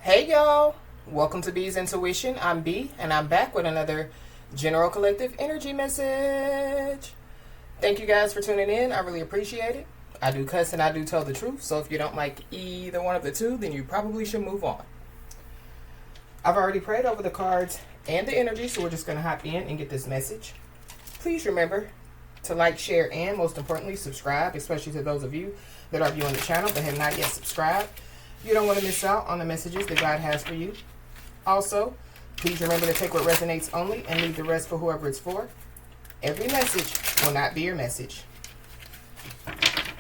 Hey y'all, welcome to B's Intuition. I'm B and I'm back with another General Collective Energy message. Thank you guys for tuning in. I really appreciate it. I do cuss and I do tell the truth, so if you don't like either one of the two, then you probably should move on. I've already prayed over the cards and the energy, so we're just going to hop in and get this message. Please remember to like, share, and most importantly, subscribe, especially to those of you that are viewing the channel but have not yet subscribed. You don't want to miss out on the messages that God has for you. Also, please remember to take what resonates only and leave the rest for whoever it's for. Every message will not be your message.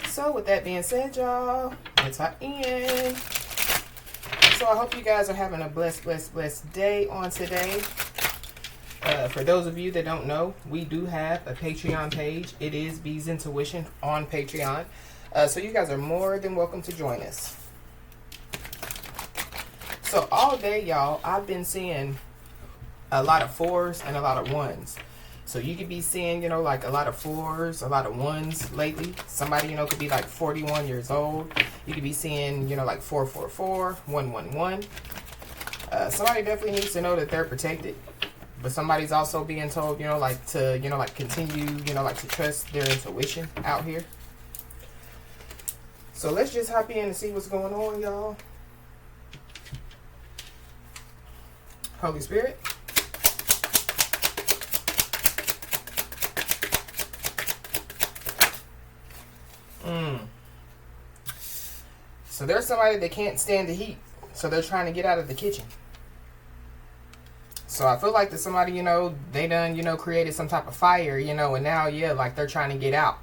So with that being said, y'all, let's hop in. So I hope you guys are having a blessed day on today. For those of you that don't know, we do have a Patreon page. It is B's Intuition on Patreon. So you guys are more than welcome to join us. So all day, y'all, I've been seeing a lot of fours and a lot of ones. So you could be seeing, like a lot of fours, a lot of ones lately. Somebody, could be like 41 years old. You could be seeing, like 444, 111. Somebody definitely needs to know that they're protected. But somebody's also being told, to continue, to trust their intuition out here. So let's just hop in and see what's going on, y'all. Holy Spirit. So there's somebody that can't stand the heat. So they're trying to get out of the kitchen. So I feel like that somebody, they done, created some type of fire, and now, like they're trying to get out.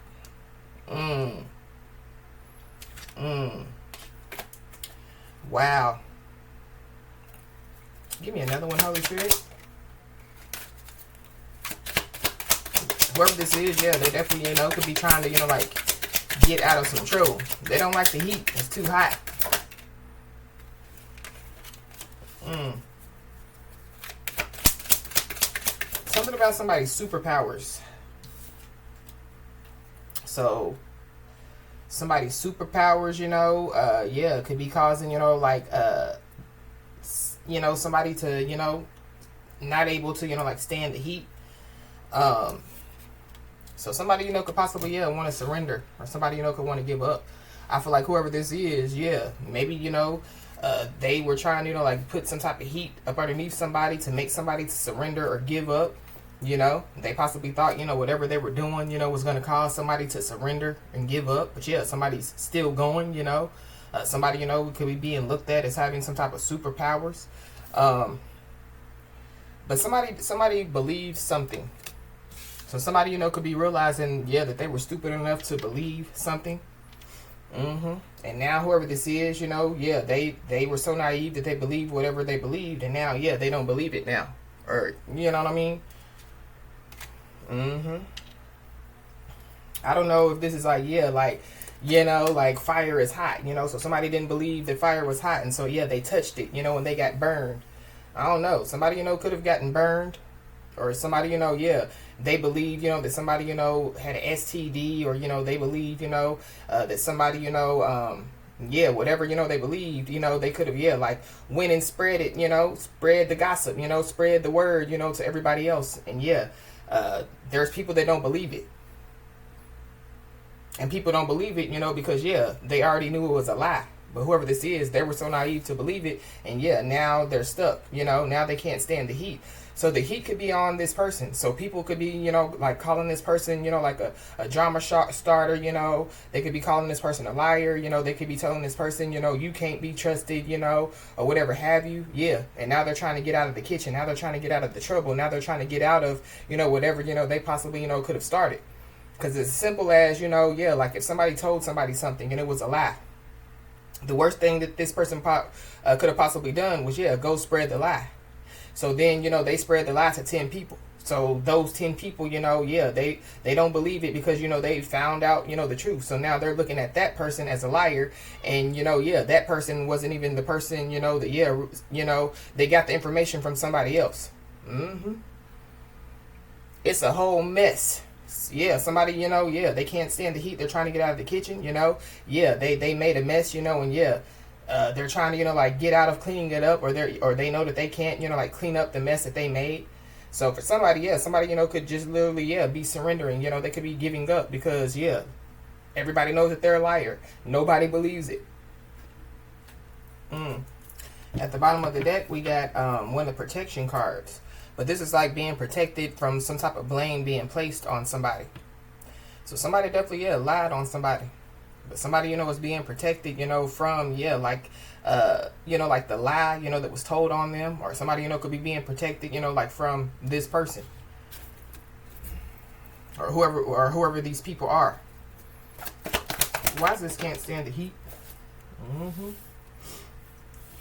Wow. Give me another one, Holy Spirit. Whoever this is, they definitely, could be trying to, get out of some trouble. They don't like the heat. It's too hot. Something about somebody's superpowers. So, somebody's superpowers, could be causing, somebody to, not able to, stand the heat. So somebody, could possibly, want to surrender. Or somebody, could want to give up. I feel like whoever this is, maybe, they were trying to, put some type of heat up underneath somebody to make somebody to surrender or give up. They possibly thought, whatever they were doing, was going to cause somebody to surrender and give up. But somebody's still going, somebody, could be being looked at as having some type of superpowers. But somebody believes something. So somebody, could be realizing, that they were stupid enough to believe something. And now whoever this is, they were so naive that they believed whatever they believed. And now, they don't believe it now. Or, you know what I mean? I don't know if this is like fire is hot, so somebody didn't believe that fire was hot, and so they touched it, and they got burned. I don't know. Somebody, could have gotten burned, or somebody, they believe, that somebody, had an STD, or, they believe, that somebody, whatever, they believed, they could have, went and spread it, spread the gossip, spread the word, to everybody else. And there's people that don't believe it. And people don't believe it, because, they already knew it was a lie. But whoever this is, they were so naive to believe it. And, now they're stuck, now they can't stand the heat. So the heat could be on this person. So people could be, calling this person, like a drama starter, They could be calling this person a liar, They could be telling this person, you can't be trusted, or whatever have you. And now they're trying to get out of the kitchen. Now they're trying to get out of the trouble. Now they're trying to get out of, whatever, they possibly, could have started. Because it's simple as, if somebody told somebody something and it was a lie. The worst thing that this person could have possibly done was, go spread the lie. So then, they spread the lie to 10 people. So those 10 people, they don't believe it because, they found out, the truth. So now they're looking at that person as a liar. And, that person wasn't even the person, that, they got the information from somebody else. It's a whole mess. Somebody, they can't stand the heat. They're trying to get out of the kitchen, they made a mess, and They're trying to, like get out of cleaning it up, or they know that they can't, like clean up the mess that they made. So for somebody, somebody, could just literally, be surrendering. They could be giving up because, everybody knows that they're a liar. Nobody believes it. At the bottom of the deck, we got one of the protection cards. But this is like being protected from some type of blame being placed on somebody. So somebody definitely, lied on somebody. But somebody, is being protected, from, like, like the lie, that was told on them. Or somebody, could be being protected, like from this person. Or whoever these people are. Why this can't stand the heat?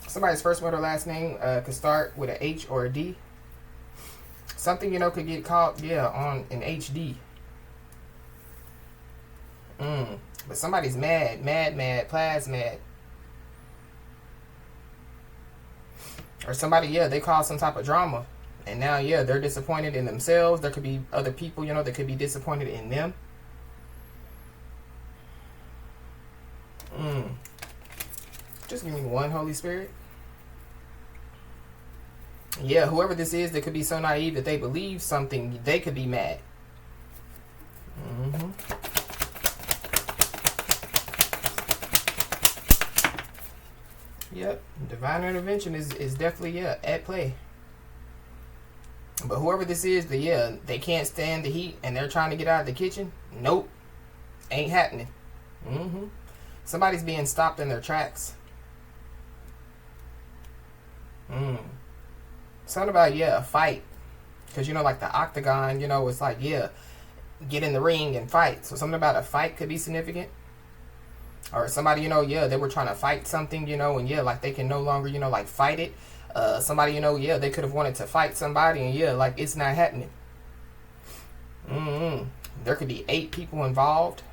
Somebody's first word or last name could start with an H or a D. Something, could get caught, on an HD. But somebody's mad, Plas mad. Or somebody, they caused some type of drama. And now, they're disappointed in themselves. There could be other people, that could be disappointed in them. Just give me one, Holy Spirit. Yeah, whoever this is, that could be so naive that they believe something, they could be mad. Yep, divine intervention is definitely, at play. But whoever this is, they can't stand the heat and they're trying to get out of the kitchen. Nope, ain't happening. Somebody's being stopped in their tracks. Something about, a fight. Because, like the octagon, it's like, get in the ring and fight. So something about a fight could be significant. Or somebody, they were trying to fight something, and like they can no longer, like fight it. Somebody, they could have wanted to fight somebody, and like it's not happening. There could be 8 people involved.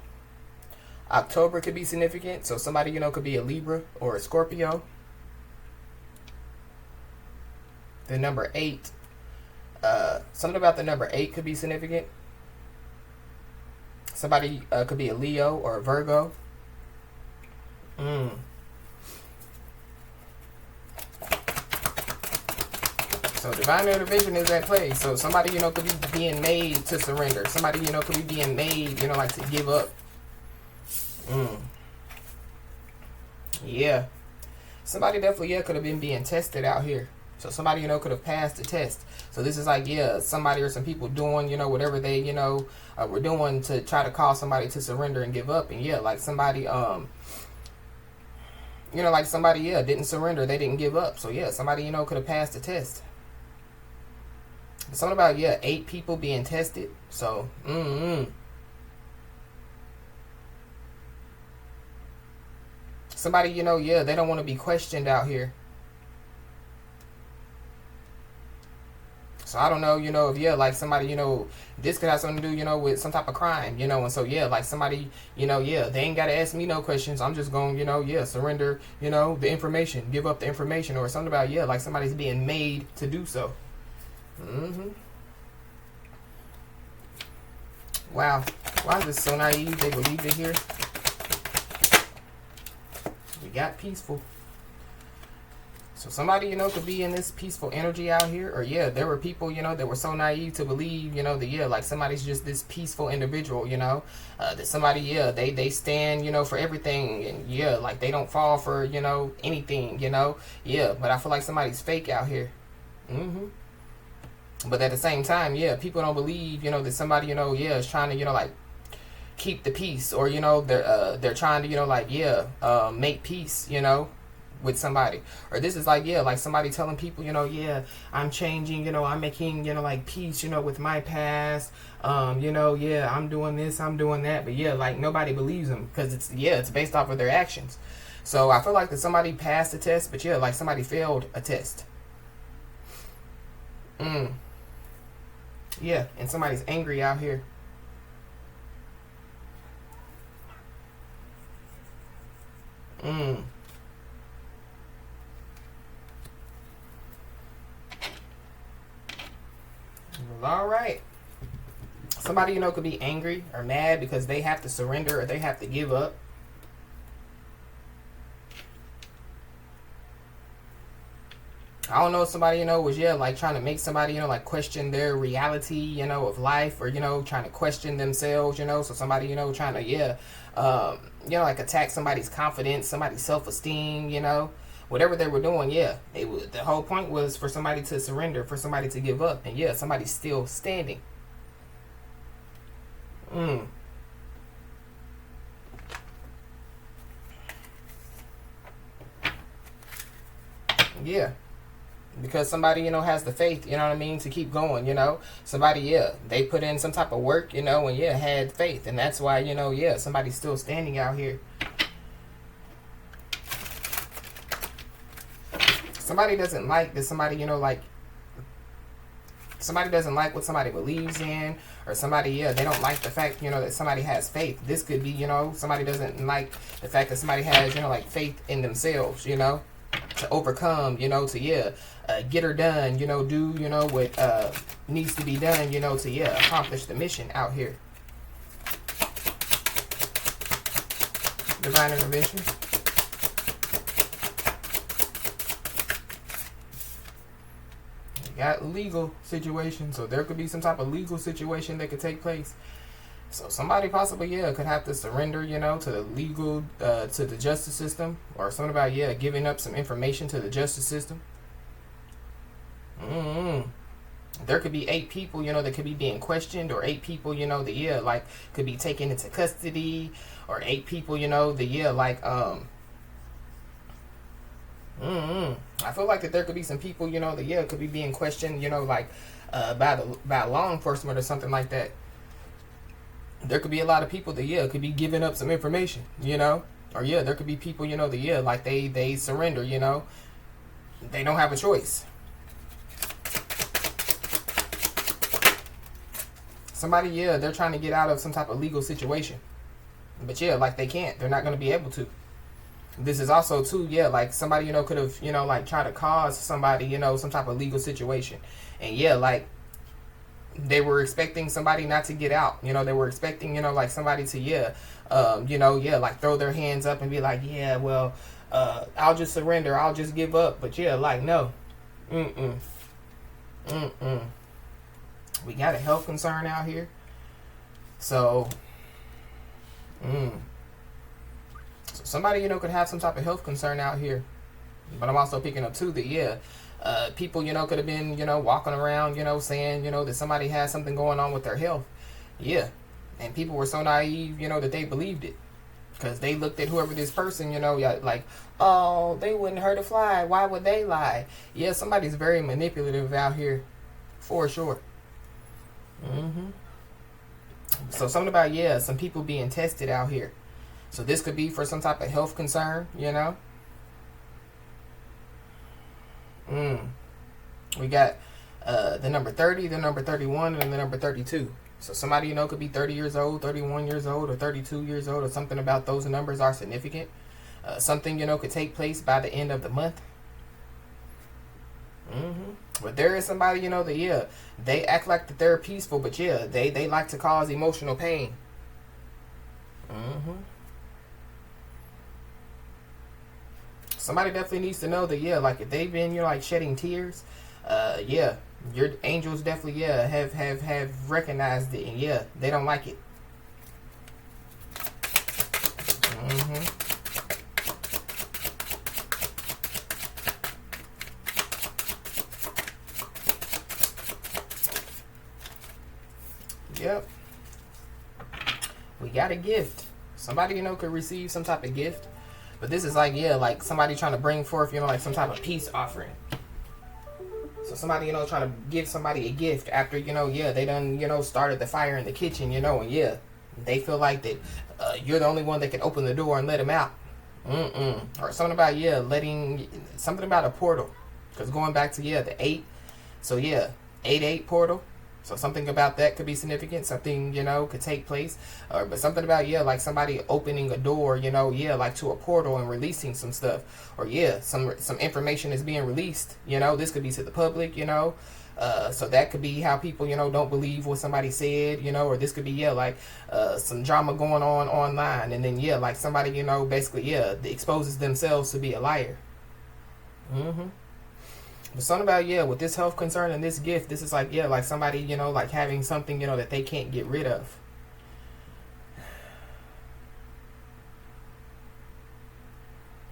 October could be significant. So somebody, could be a Libra or a Scorpio. The number 8, something about the number 8 could be significant. Somebody could be a Leo or a Virgo. So divine intervention is at play. So somebody, could be being made to surrender. Somebody, could be being made, like to give up. Yeah. Somebody definitely, could have been being tested out here. So somebody, could have passed the test. So this is like, somebody or some people doing, whatever they, were doing to try to cause somebody to surrender and give up. And like somebody, like somebody, didn't surrender. They didn't give up. So somebody, could have passed the test. Something about, 8 people being tested. So, somebody, they don't want to be questioned out here. So I don't know, if, like somebody, this could have something to do, with some type of crime, and so, like somebody, they ain't got to ask me no questions. I'm just going, surrender, the information, give up the information, or something about, like somebody's being made to do so. Wow. Why is this so naive? They believed it here. We got peaceful. So somebody, could be in this peaceful energy out here. Or, there were people, that were so naive to believe, that, like somebody's just this peaceful individual, that somebody, they stand, for everything. And, like they don't fall for, anything, But I feel like somebody's fake out here. But at the same time, people don't believe, that somebody, is trying to, like keep the peace. Or, they're trying to, like, make peace, with somebody. Or this is like, like somebody telling people, I'm changing, I'm making, like peace, with my past. I'm doing this, I'm doing that. But like nobody believes them because it's based off of their actions. So I feel like that somebody passed the test, but like somebody failed a test. Yeah, and somebody's angry out here. Well, all right. Somebody, could be angry or mad because they have to surrender or they have to give up. I don't know if somebody, was, like trying to make somebody, like question their reality, of life, or, trying to question themselves, so somebody, trying to, like attack somebody's confidence, somebody's self-esteem, whatever they were doing, the whole point was for somebody to surrender, for somebody to give up, and somebody's still standing. Yeah. Because somebody, has the faith, to keep going, Somebody, they put in some type of work, and had faith. And that's why, somebody's still standing out here. Somebody doesn't like that somebody, somebody doesn't like what somebody believes in, or somebody, they don't like the fact, that somebody has faith. This could be, somebody doesn't like the fact that somebody has, like faith in themselves, to overcome, to get her done, do, what needs to be done, to accomplish the mission out here. Divine intervention. You got legal situation, so there could be some type of legal situation that could take place. So somebody possibly, could have to surrender, to the legal, to the justice system, or something about, giving up some information to the justice system. There could be 8 people, that could be being questioned, or 8 people, that, like, could be taken into custody, or 8 people, that, like, I feel like that there could be some people, that, could be being questioned, like, by law enforcement or something like that. There could be a lot of people that, could be giving up some information, or, there could be people, that, like, they surrender, they don't have a choice. Somebody, they're trying to get out of some type of legal situation, but, like, they can't. They're not going to be able to. This is also, too, like, somebody, could have, like, tried to cause somebody, some type of legal situation, and, like, they were expecting somebody not to get out. They were expecting, like, somebody to, like, throw their hands up and be like, well, I'll just surrender. I'll just give up. But, like, no. We got a health concern out here. So, so somebody, could have some type of health concern out here. But I'm also picking up, too, that, people, could have been, walking around, saying, that somebody has something going on with their health. Yeah. And people were so naive, that they believed it. Because they looked at whoever this person, like, oh, they wouldn't hurt a fly. Why would they lie? Yeah, somebody's very manipulative out here. For sure. So something about, some people being tested out here. So this could be for some type of health concern, We got the number 30, the number 31, and the number 32. So somebody, could be 30 years old, 31 years old, or 32 years old, or something about those numbers are significant. Something, could take place by the end of the month. But there is somebody, that, they act like that they're peaceful, but, they like to cause emotional pain. Somebody definitely needs to know that, like, if they've been, like, shedding tears, your angels definitely, have recognized it, and, they don't like it. Yep. We got a gift. Somebody, could receive some type of gift. But this is like, like somebody trying to bring forth, like some type of peace offering. So somebody, trying to give somebody a gift after, they done, started the fire in the kitchen, and they feel like that you're the only one that can open the door and let them out. Or something about, something about a portal. Because going back to, the 8. So, 8-8 portal. So something about that could be significant. Something, could take place. But something about, like somebody opening a door, like to a portal and releasing some stuff. Or, some information is being released. This could be to the public, so that could be how people, don't believe what somebody said, or this could be, like some drama going on online. And then, like somebody, basically, exposes themselves to be a liar. But something about, yeah, with this health concern and this gift, this is like, yeah, like somebody, you know, like having something, you know, that they can't get rid of.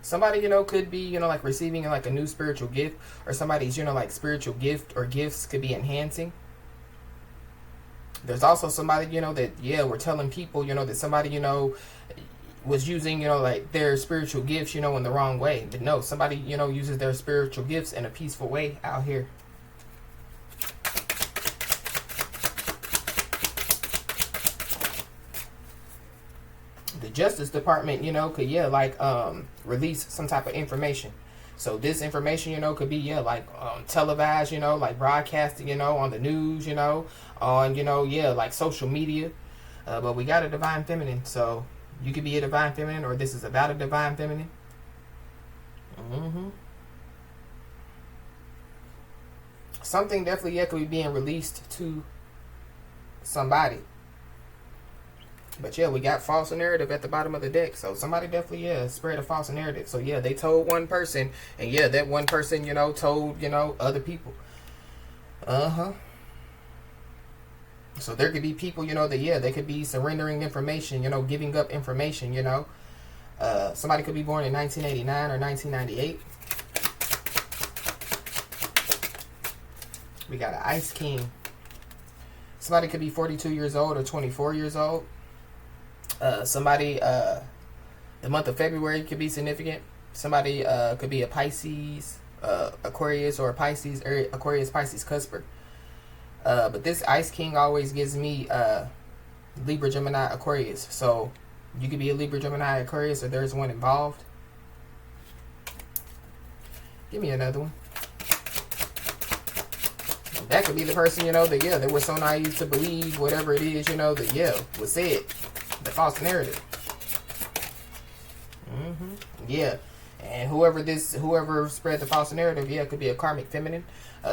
Somebody, you know, could be, you know, like receiving like a new spiritual gift, or somebody's, you know, like spiritual gift or gifts could be enhancing. There's also somebody, you know, that, yeah, we're telling people, you know, that somebody, you know, was using, you know, like their spiritual gifts, you know, in the wrong way. But no, somebody, you know, uses their spiritual gifts in a peaceful way out here. The Justice Department, you know, could, yeah, like release some type of information. So this information, you know, could be, yeah, like televised, you know, like broadcasting, you know, on the news, you know, on, you know, yeah, like social media. But we got a divine feminine, so you could be a divine feminine, or this is about a divine feminine. Something definitely, yeah, could be being released to somebody. But yeah, we got false narrative at the bottom of the deck. So somebody definitely, yeah, spread a false narrative. So yeah, they told one person, and yeah, that one person, you know, told, you know, other people. So there could be people, you know, that, yeah, they could be surrendering information, you know, giving up information, you know. Somebody could be born in 1989 or 1998. We got an Ice King. Somebody could be 42 years old or 24 years old. Somebody, the month of February could be significant. Somebody could be a Pisces, Aquarius, or Pisces, or Aquarius, Pisces, Cusper. But this Ice King always gives me Libra, Gemini, Aquarius. So you could be a Libra, Gemini, Aquarius, or there's one involved. Give me another one. That could be the person, you know, that, yeah, they were so naive to believe whatever it is, you know, that, yeah, was said. The false narrative. Yeah. And whoever spread the false narrative, yeah, could be a karmic feminine.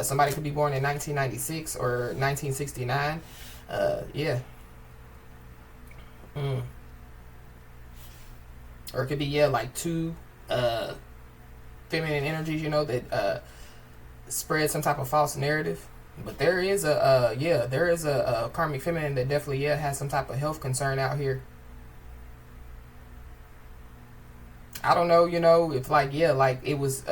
Somebody could be born in 1996 or 1969. Yeah. Or it could be, yeah, like two feminine energies, you know, that spread some type of false narrative. But there is a karmic feminine that definitely, yeah, has some type of health concern out here. I don't know, you know, if like, yeah, like it was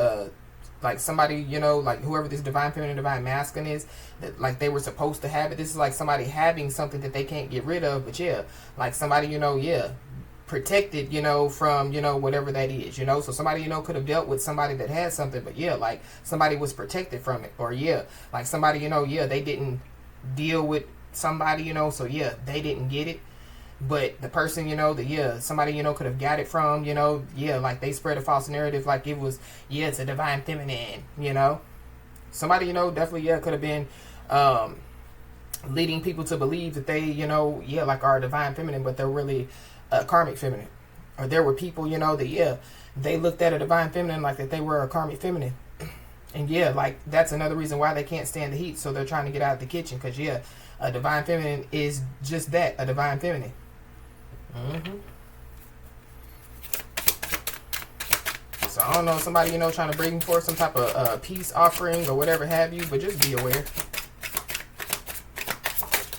like somebody, you know, like whoever this divine feminine, divine masculine is, that like they were supposed to have it. This is like somebody having something that they can't get rid of. But yeah, like somebody, you know, yeah, protected, you know, from, you know, whatever that is, you know. So somebody, you know, could have dealt with somebody that had something, but yeah, like somebody was protected from it. Or yeah, like somebody, you know, yeah, they didn't deal with somebody, you know, so yeah, they didn't get it. But the person, you know, that, yeah, somebody, you know, could have got it from, you know, yeah, like they spread a false narrative like it was, yeah, it's a divine feminine, you know. Somebody, you know, definitely, yeah, could have been leading people to believe that they, you know, yeah, like are a divine feminine, but they're really karmic feminine. Or there were people, you know, that, yeah, they looked at a divine feminine like that they were a karmic feminine. And yeah, like that's another reason why they can't stand the heat, so they're trying to get out of the kitchen. Because yeah, a divine feminine is just that, a divine feminine. So I don't know, somebody, you know, trying to bring forth some type of peace offering or whatever have you, but just be aware.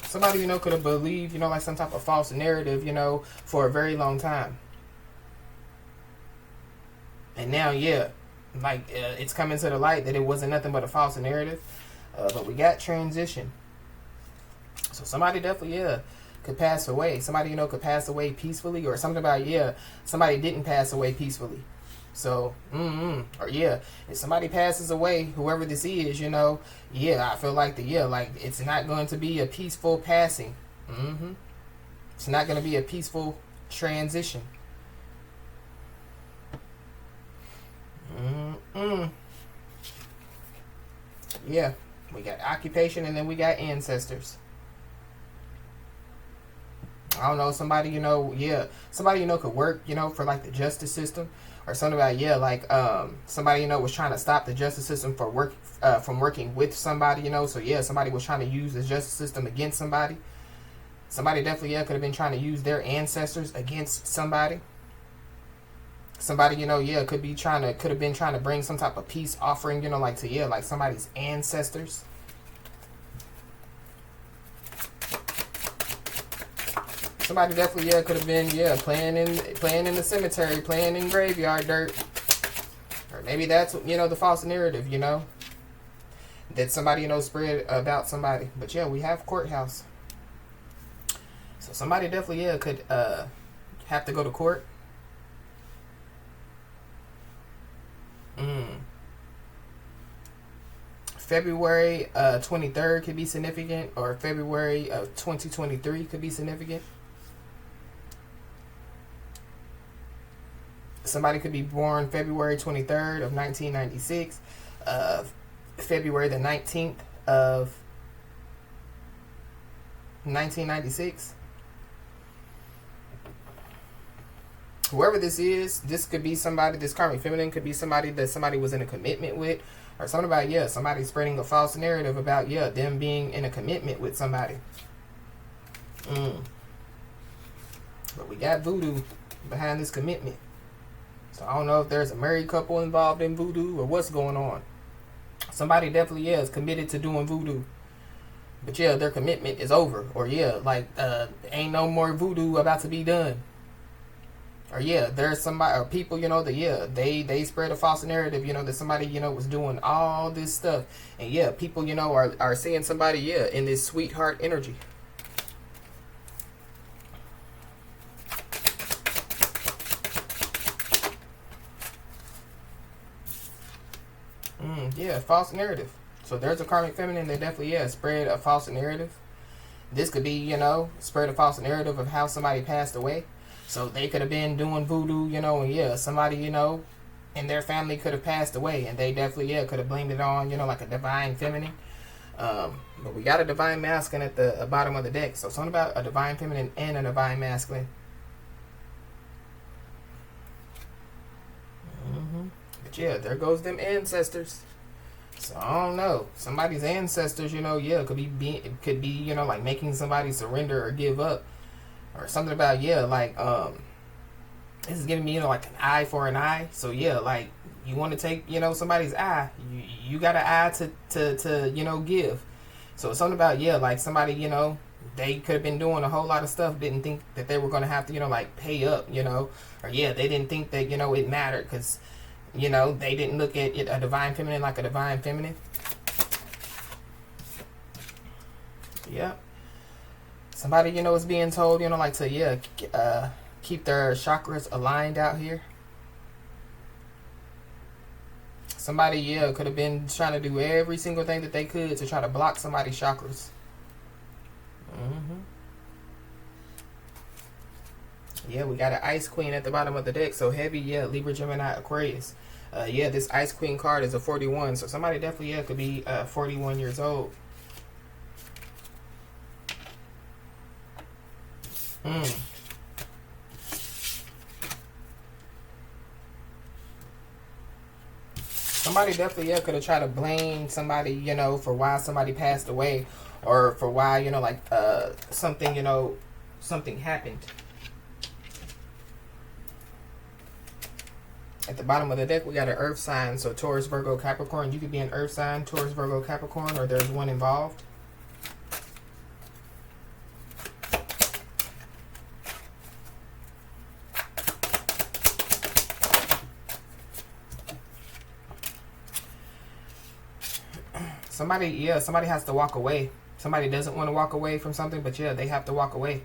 Somebody, you know, could have believed, you know, like some type of false narrative, you know, for a very long time. And now, yeah, like it's coming to the light that it wasn't nothing but a false narrative. But we got transition. So somebody definitely, yeah, could pass away. Somebody, you know, could pass away peacefully, or something about, yeah, somebody didn't pass away peacefully. So, or yeah, if somebody passes away, whoever this is, you know, yeah, I feel like like it's not going to be a peaceful passing. It's not going to be a peaceful transition. Yeah, we got occupation, and then we got ancestors. I don't know, somebody, you know, yeah, somebody, you know, could work, you know, for like the justice system, or something about, yeah, like somebody, you know, was trying to stop the justice system from working with somebody, you know. So yeah, somebody was trying to use the justice system against somebody. Somebody definitely, yeah, could have been trying to use their ancestors against somebody. Somebody, could have been trying to bring some type of peace offering, like to, like somebody's ancestors. Somebody definitely, could have been, playing in the cemetery, playing in graveyard dirt. Or maybe that's, the false narrative, that somebody, spread about somebody. But yeah, we have courthouse. So somebody definitely, could have to go to court. February 23rd could be significant, or February of 2023 could be significant. Somebody could be born February 23rd of 1996, February the 19th of 1996. Whoever this is, this could be somebody, this karmic feminine could be somebody that somebody was in a commitment with, or something about, somebody spreading a false narrative about, them being in a commitment with somebody. But we got voodoo behind this commitment. So I don't know if there's a married couple involved in voodoo or what's going on. Somebody definitely, is committed to doing voodoo. But their commitment is over. Or ain't no more voodoo about to be done. Or there's somebody, or people, that they spread a false narrative, that somebody, was doing all this stuff. And people, are seeing somebody, in this sweetheart energy. False narrative. So there's a karmic feminine that definitely, spread a false narrative. This could be, spread a false narrative of how somebody passed away. So they could have been doing voodoo, and somebody, in their family could have passed away, and they definitely, could have blamed it on, like a divine feminine. But we got a divine masculine at the bottom of the deck. So something about a divine feminine and a divine masculine. But there goes them ancestors. So I don't know. Somebody's ancestors, could be, like making somebody surrender or give up. Or something about, this is giving me, like an eye for an eye. So like you want to take, somebody's eye. You got an eye to give. So it's something about, like somebody, they could have been doing a whole lot of stuff, didn't think that they were going to have to, like pay up, or they didn't think that, it mattered because, they didn't look at it, a divine feminine like a divine feminine. Yep. Somebody, is being told, like to, keep their chakras aligned out here. Somebody, could have been trying to do every single thing that they could to try to block somebody's chakras. We got an Ice Queen at the bottom of the deck. So heavy, Libra, Gemini, Aquarius. This Ice Queen card is a 41. So somebody definitely, could be 41 years old. Somebody definitely, could have tried to blame somebody, for why somebody passed away, or for why, something, something happened. At the bottom of the deck, we got an earth sign. So Taurus, Virgo, Capricorn. You could be an earth sign, Taurus, Virgo, Capricorn, or there's one involved. Somebody has to walk away. Somebody doesn't want to walk away from something, but they have to walk away.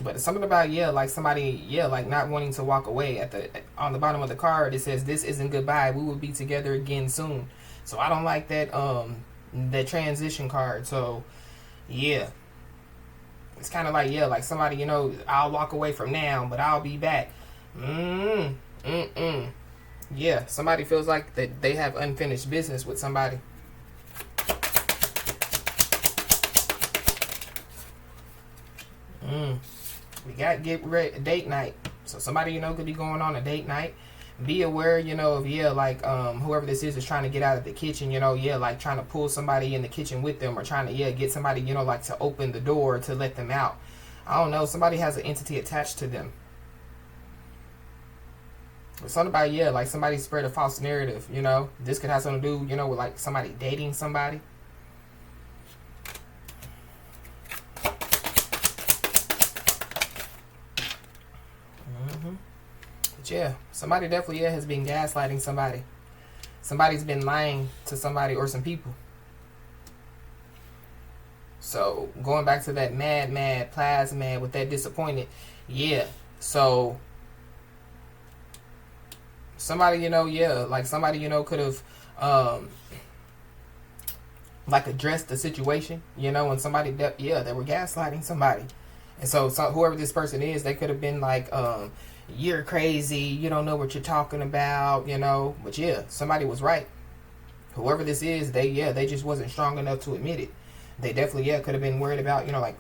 But it's something about, like somebody, like not wanting to walk away. On the bottom of the card, it says, "This isn't goodbye. We will be together again soon." So I don't like that, that transition card. So, it's kind of like somebody, I'll walk away from now, but I'll be back. Somebody feels like that they have unfinished business with somebody. We got get ready date night. So somebody could be going on a date night. Be aware, of whoever this is trying to get out of the kitchen. Like trying to pull somebody in the kitchen with them, or trying to get somebody like to open the door to let them out. I don't know. Somebody has an entity attached to them. Somebody, yeah, like somebody spread a false narrative, you know. This could have something to do, you know, with like somebody dating somebody. But yeah, somebody definitely, yeah, has been gaslighting somebody. Somebody's been lying to somebody or some people. So going back to that mad, plasma with that disappointed, yeah. So somebody, you know, yeah, like somebody, you know, could have like addressed the situation, you know, and somebody, yeah, they were gaslighting somebody. And so whoever this person is, they could have been like, you're crazy, you don't know what you're talking about, you know. But yeah, somebody was right. Whoever this is, they just wasn't strong enough to admit it. They definitely, yeah, could have been worried about, you know, like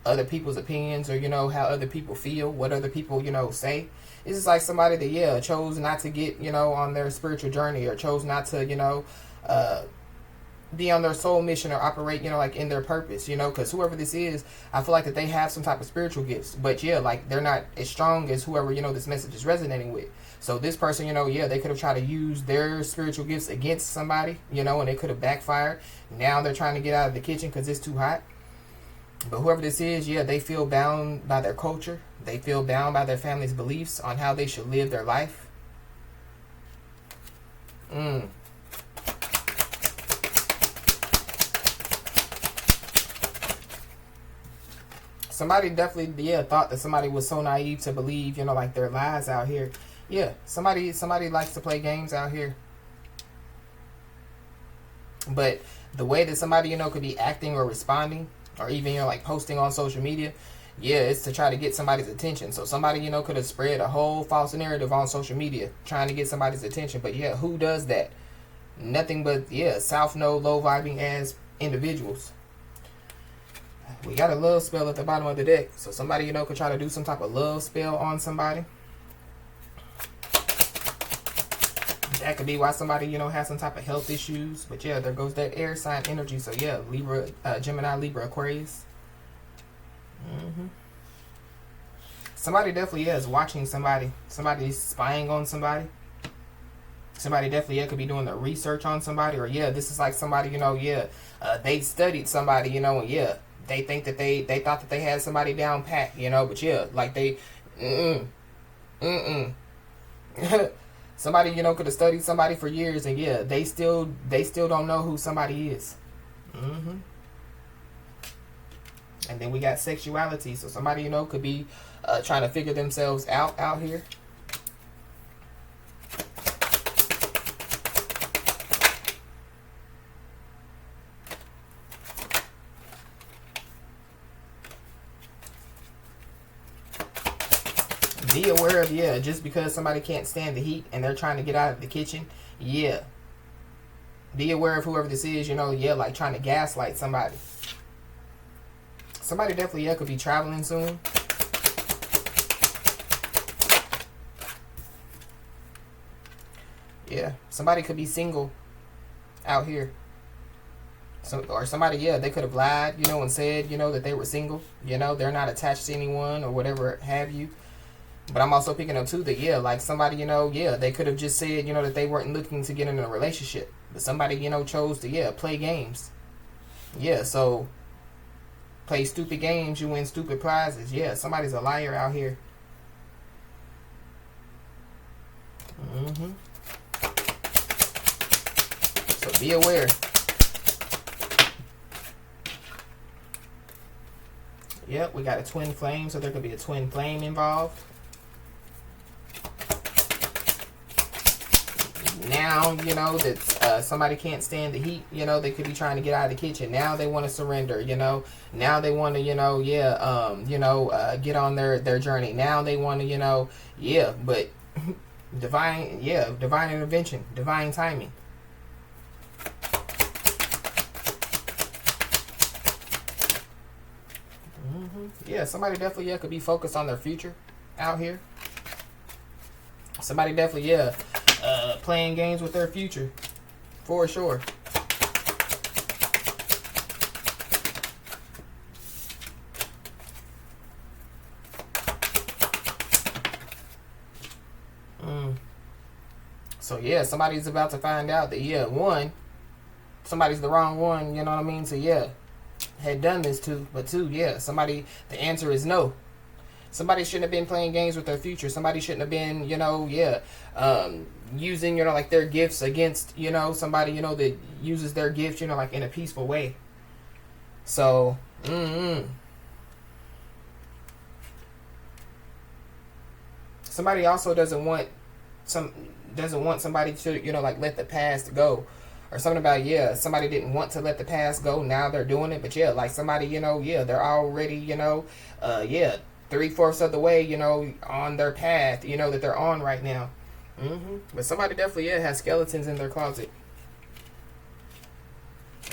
other people's opinions, or, you know, how other people feel, what other people, you know, say. It's just like somebody that, yeah, chose not to get, you know, on their spiritual journey, or chose not to, you know, be on their soul mission, or operate, you know, like in their purpose, you know. Because whoever this is, I feel like that they have some type of spiritual gifts, but yeah, like they're not as strong as whoever, you know, this message is resonating with. So this person, you know, yeah, they could have tried to use their spiritual gifts against somebody, you know, and it could have backfired. Now they're trying to get out of the kitchen because it's too hot. But whoever this is, yeah, they feel bound by their culture. They feel bound by their family's beliefs on how they should live their life. Somebody definitely, yeah, thought that somebody was so naive to believe, you know, like their lies out here. Yeah, somebody likes to play games out here. But the way that somebody, you know, could be acting or responding, or even, you know, like posting on social media, yeah, it's to try to get somebody's attention. So somebody, you know, could have spread a whole false narrative on social media trying to get somebody's attention. But yeah, who does that? Nothing but, yeah, South Node, low vibing ass individuals. We got a love spell at the bottom of the deck. So somebody, you know, could try to do some type of love spell on somebody. That could be why somebody, you know, has some type of health issues. But yeah, there goes that air sign energy. So yeah, Libra, Gemini, Libra, Aquarius. Somebody definitely, yeah, is watching somebody. Somebody's spying on somebody. Somebody definitely, yeah, could be doing the research on somebody. Or yeah, this is like somebody, you know, yeah, they studied somebody, you know, and yeah, they think that they thought that they had somebody down pat, you know. But yeah, like they, somebody, you know, could have studied somebody for years, and yeah, they still don't know who somebody is. And then we got sexuality. So somebody, you know, could be trying to figure themselves out here. Be aware of, yeah, just because somebody can't stand the heat and they're trying to get out of the kitchen, yeah. Be aware of whoever this is, you know, yeah, like trying to gaslight somebody. Somebody definitely, yeah, could be traveling soon. Yeah, somebody could be single out here. Or somebody, yeah, they could have lied, you know, and said, you know, that they were single. You know, they're not attached to anyone or whatever have you. But I'm also picking up too that, yeah, like somebody, you know, yeah, they could have just said, you know, that they weren't looking to get in a relationship. But somebody, you know, chose to, yeah, play games. Yeah, so play stupid games, you win stupid prizes. Yeah, somebody's a liar out here. So be aware. Yep, we got a twin flame, so there could be a twin flame involved. Now, you know, that somebody can't stand the heat, you know, they could be trying to get out of the kitchen. Now they want to surrender, you know. Now they want to, you know, yeah, get on their journey. Now they want to, you know, yeah, but divine intervention, divine timing. Yeah, somebody definitely, yeah, could be focused on their future out here. Somebody definitely, yeah, playing games with their future, for sure. So yeah, somebody's about to find out that yeah, one, somebody's the wrong one, you know what I mean? So yeah, had done this too. But two, yeah, somebody, the answer is no. Somebody shouldn't have been playing games with their future. Somebody shouldn't have been, using, like their gifts against, somebody, that uses their gift, like in a peaceful way. So, somebody also doesn't want somebody to, like let the past go. Or something about, somebody didn't want to let the past go. Now they're doing it. But yeah, like somebody, they're already, 3/4 of the way, on their path, that they're on right now. But somebody definitely, has skeletons in their closet.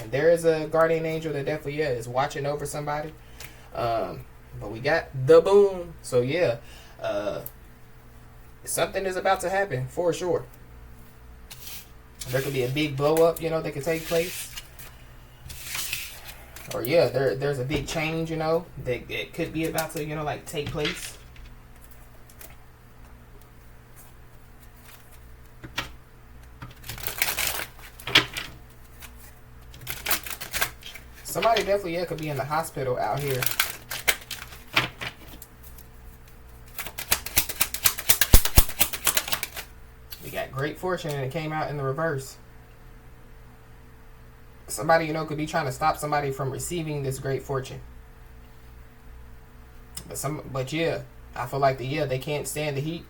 And there is a guardian angel that definitely, is watching over somebody. But we got the boom. So yeah, something is about to happen for sure. There could be a big blow up, that could take place. Or yeah, there's a big change, that it could be about to, like take place. Somebody definitely, could be in the hospital out here. We got great fortune and it came out in the reverse. Somebody, could be trying to stop somebody from receiving this great fortune. But yeah, I feel like they can't stand the heat,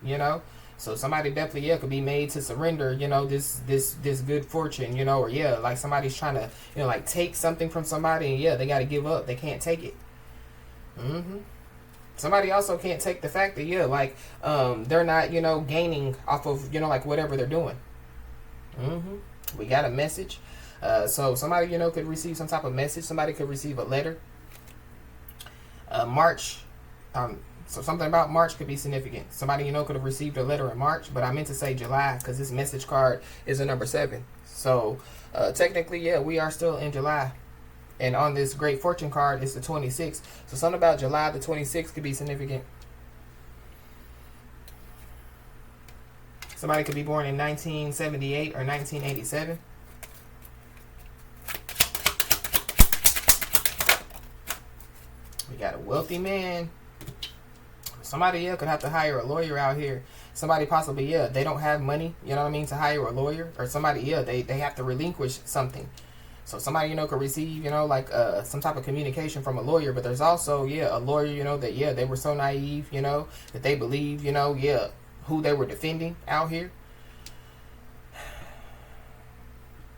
So somebody definitely, could be made to surrender, this good fortune, or like somebody's trying to, like take something from somebody and they got to give up. They can't take it. Somebody also can't take the fact that, they're not, gaining off of, like whatever they're doing. We got a message. So somebody, could receive some type of message. Somebody could receive a letter. March. So something about March could be significant. Somebody, could have received a letter in March, but I meant to say July because this message card is a number 7. So technically, we are still in July. And on this great fortune card, it's the 26th. So something about July the 26th could be significant. Somebody could be born in 1978 or 1987. We got a wealthy man. Somebody could have to hire a lawyer out here. Somebody possibly, they don't have money, to hire a lawyer. Or somebody, they have to relinquish something. So somebody, could receive, some type of communication from a lawyer. But there's also, a lawyer, that, they were so naive, that they believe, who they were defending out here.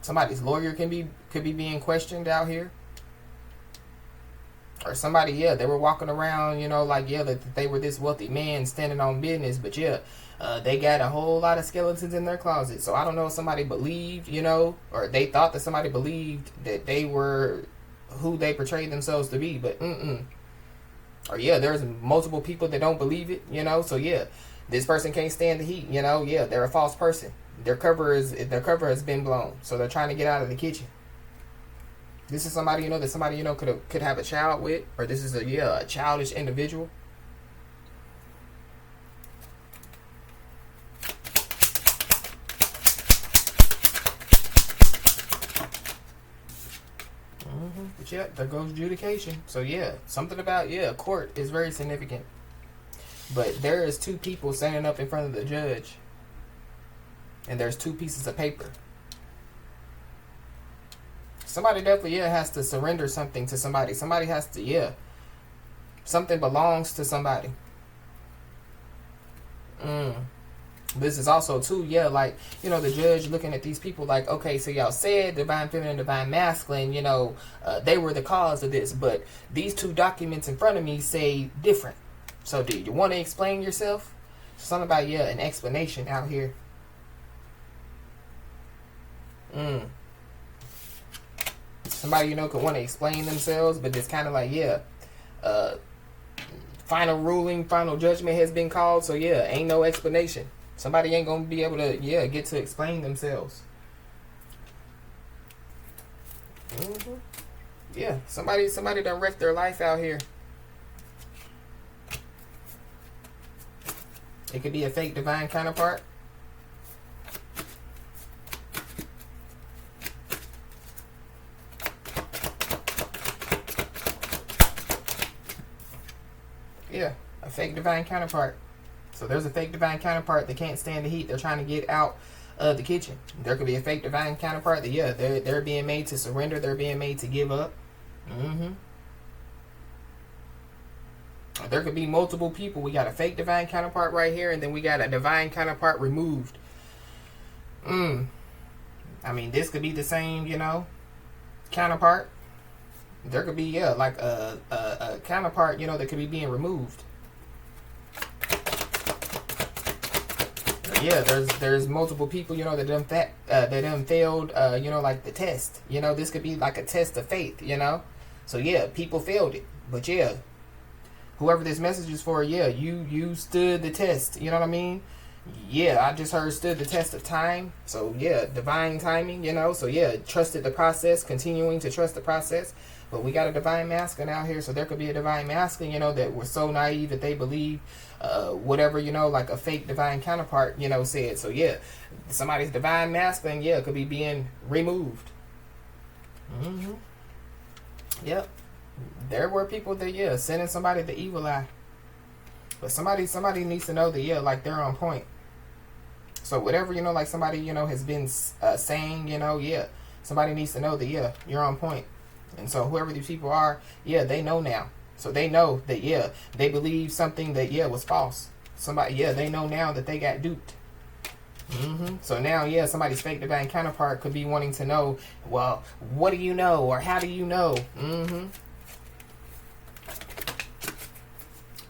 Somebody's lawyer could be being questioned out here. Or somebody, they were walking around, that they were this wealthy man standing on business. But they got a whole lot of skeletons in their closet. So I don't know if somebody believed, or they thought that somebody believed that they were who they portrayed themselves to be. But or there's multiple people that don't believe it, So this person can't stand the heat, they're a false person. Their cover has been blown. So they're trying to get out of the kitchen. This is somebody, that somebody, could have a child with. Or this is a childish individual. But there goes adjudication. So something about, court is very significant. But there is 2 people standing up in front of the judge. And there's 2 pieces of paper. Somebody definitely, has to surrender something to somebody. Somebody has to, something belongs to somebody. This is also, too, the judge looking at these people like, okay, so y'all said divine feminine, divine masculine, they were the cause of this. But these 2 documents in front of me say different. So do you want to explain yourself? Something about, an explanation out here. Somebody, could want to explain themselves, but it's kind of like, final ruling, final judgment has been called, so ain't no explanation. Somebody ain't going to be able to, get to explain themselves. Somebody done wrecked their life out here. It could be a fake divine counterpart. A fake divine counterpart. So there's a fake divine counterpart that can't stand the heat. They're trying to get out of the kitchen. There could be a fake divine counterpart that, yeah, they're being made to surrender. They're being made to give up. There could be multiple people. We got a fake divine counterpart right here, and then we got a divine counterpart removed. I mean, this could be the same, you know, counterpart. There could be, yeah, like a counterpart, you know, that could be being removed. Yeah, there's multiple people, you know, that done failed, you know, like the test. You know, this could be like a test of faith, you know. So yeah, people failed it, but yeah, whoever this message is for, yeah, you stood the test. You know what I mean? Yeah, I just heard stood the test of time. So yeah, divine timing, you know. So yeah, trusted the process, continuing to trust the process. But we got a divine masculine out here, so there could be a divine masculine, you know, that were so naive that they believe whatever, you know, like a fake divine counterpart, you know, said. So yeah, somebody's divine masculine, yeah, could be being removed. Yep. There were people that, yeah, sending somebody the evil eye. But somebody needs to know that, yeah, like they're on point. So whatever, you know, like somebody, you know, has been saying, you know, yeah, somebody needs to know that, yeah, you're on point. And so whoever these people are, yeah, they know now. So they know that, yeah, they believe something that, yeah, was false. Somebody, yeah, they know now that they got duped. So now, yeah, somebody's fake divine counterpart could be wanting to know, well, what do you know, or how do you know?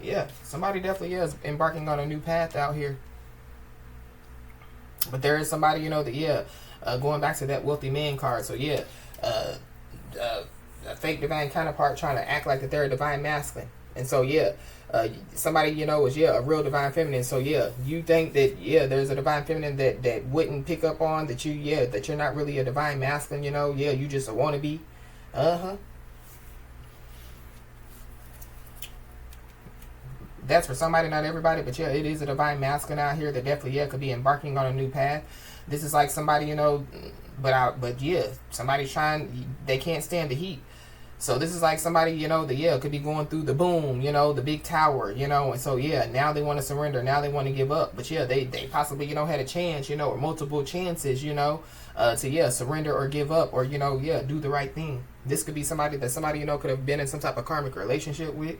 Yeah, somebody definitely is embarking on a new path out here. But there is somebody, you know, that, yeah, going back to that wealthy man card. So yeah, a fake divine counterpart trying to act like that they're a divine masculine. And so yeah, somebody, you know, is, yeah, a real divine feminine. So yeah, you think that, yeah, there's a divine feminine that wouldn't pick up on that you, yeah, that you're not really a divine masculine, you know. Yeah, you just a wannabe. That's for somebody, not everybody, but yeah, it is a divine masculine out here that definitely, yeah, could be embarking on a new path. This is like somebody, you know, but yeah, somebody they can't stand the heat. So this is like somebody, you know, that, yeah, could be going through the boom, you know, the big tower, you know, and so yeah, now they want to surrender, now they want to give up, but yeah, they possibly, you know, had a chance, you know, or multiple chances, you know, to, yeah, surrender or give up, or, you know, yeah, do the right thing. This could be somebody that somebody, you know, could have been in some type of karmic relationship with.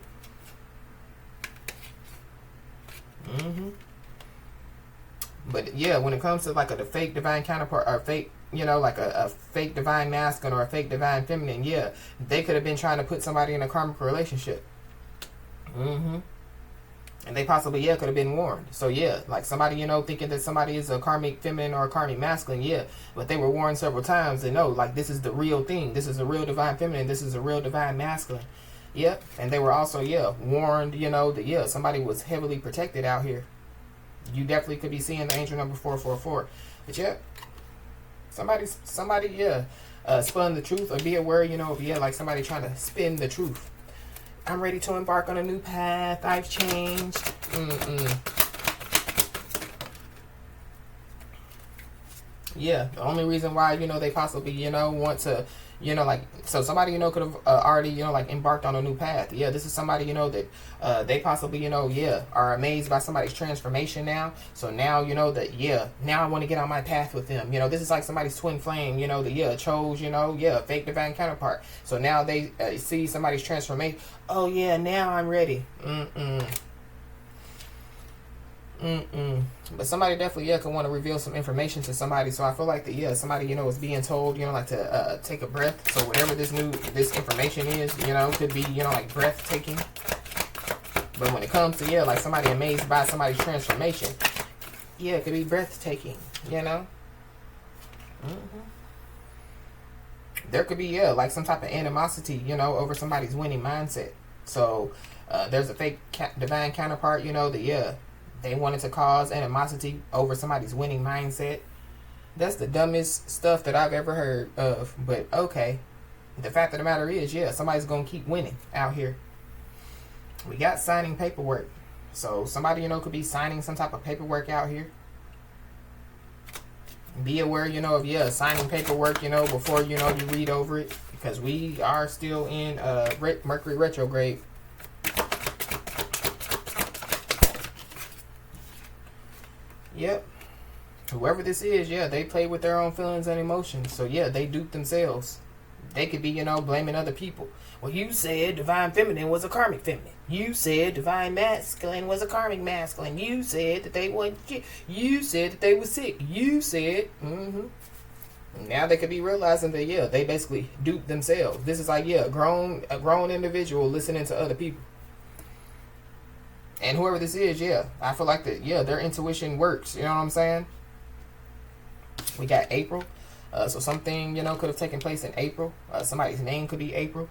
But yeah, when it comes to like a fake divine counterpart, or fake, you know, like a fake divine masculine or a fake divine feminine, yeah, they could have been trying to put somebody in a karmic relationship. And they possibly, yeah, could have been warned. So yeah, like somebody, you know, thinking that somebody is a karmic feminine or a karmic masculine, yeah, but they were warned several times. They know, like, this is the real thing. This is a real divine feminine. This is a real divine masculine. Yep. And they were also, yeah, warned, you know, that, yeah, somebody was heavily protected out here. You definitely could be seeing the angel number 444. But yeah, somebody, yeah, spun the truth, or be aware, you know, of, yeah, like somebody trying to spin the truth. I'm ready to embark on a new path. I've changed. Yeah, the only reason why, you know, they possibly, you know, want to, you know, like, so somebody, you know, could have already, you know, like embarked on a new path. Yeah, this is somebody, you know, that they possibly, you know, yeah, are amazed by somebody's transformation now. So now, you know, that, yeah, now I want to get on my path with them. You know, this is like somebody's twin flame, you know, that, yeah, chose, you know, yeah, fake divine counterpart. So now they see somebody's transformation. Oh yeah, now I'm ready. But somebody definitely, yeah, could want to reveal some information to somebody. So I feel like that, yeah, somebody, you know, is being told, you know, like to take a breath. So whatever this information is, you know, could be, you know, like breathtaking. But when it comes to, yeah, like somebody amazed by somebody's transformation, yeah, it could be breathtaking, you know. There could be, yeah, like some type of animosity, you know, over somebody's winning mindset. So there's a fake divine counterpart, you know, that, yeah, they wanted to cause animosity over somebody's winning mindset. That's the dumbest stuff that I've ever heard of. But okay. The fact of the matter is, yeah, somebody's going to keep winning out here. We got signing paperwork. So somebody, you know, could be signing some type of paperwork out here. Be aware, you know, of, yeah, signing paperwork, you know, before, you know, you read over it. Because we are still in Mercury retrograde. Yep. Whoever this is, yeah, they play with their own feelings and emotions. So yeah, they dupe themselves. They could be, blaming other people. Well, you said divine feminine was a karmic feminine. You said divine masculine was a karmic masculine. You said that they weren't. You said that they were sick. You said. Now they could be realizing that yeah, they basically duped themselves. This is like a grown individual listening to other people. And whoever this is, yeah, I feel like that. Yeah, their intuition works. You know what I'm saying? We got April. So something, could have taken place in April. Somebody's name could be April.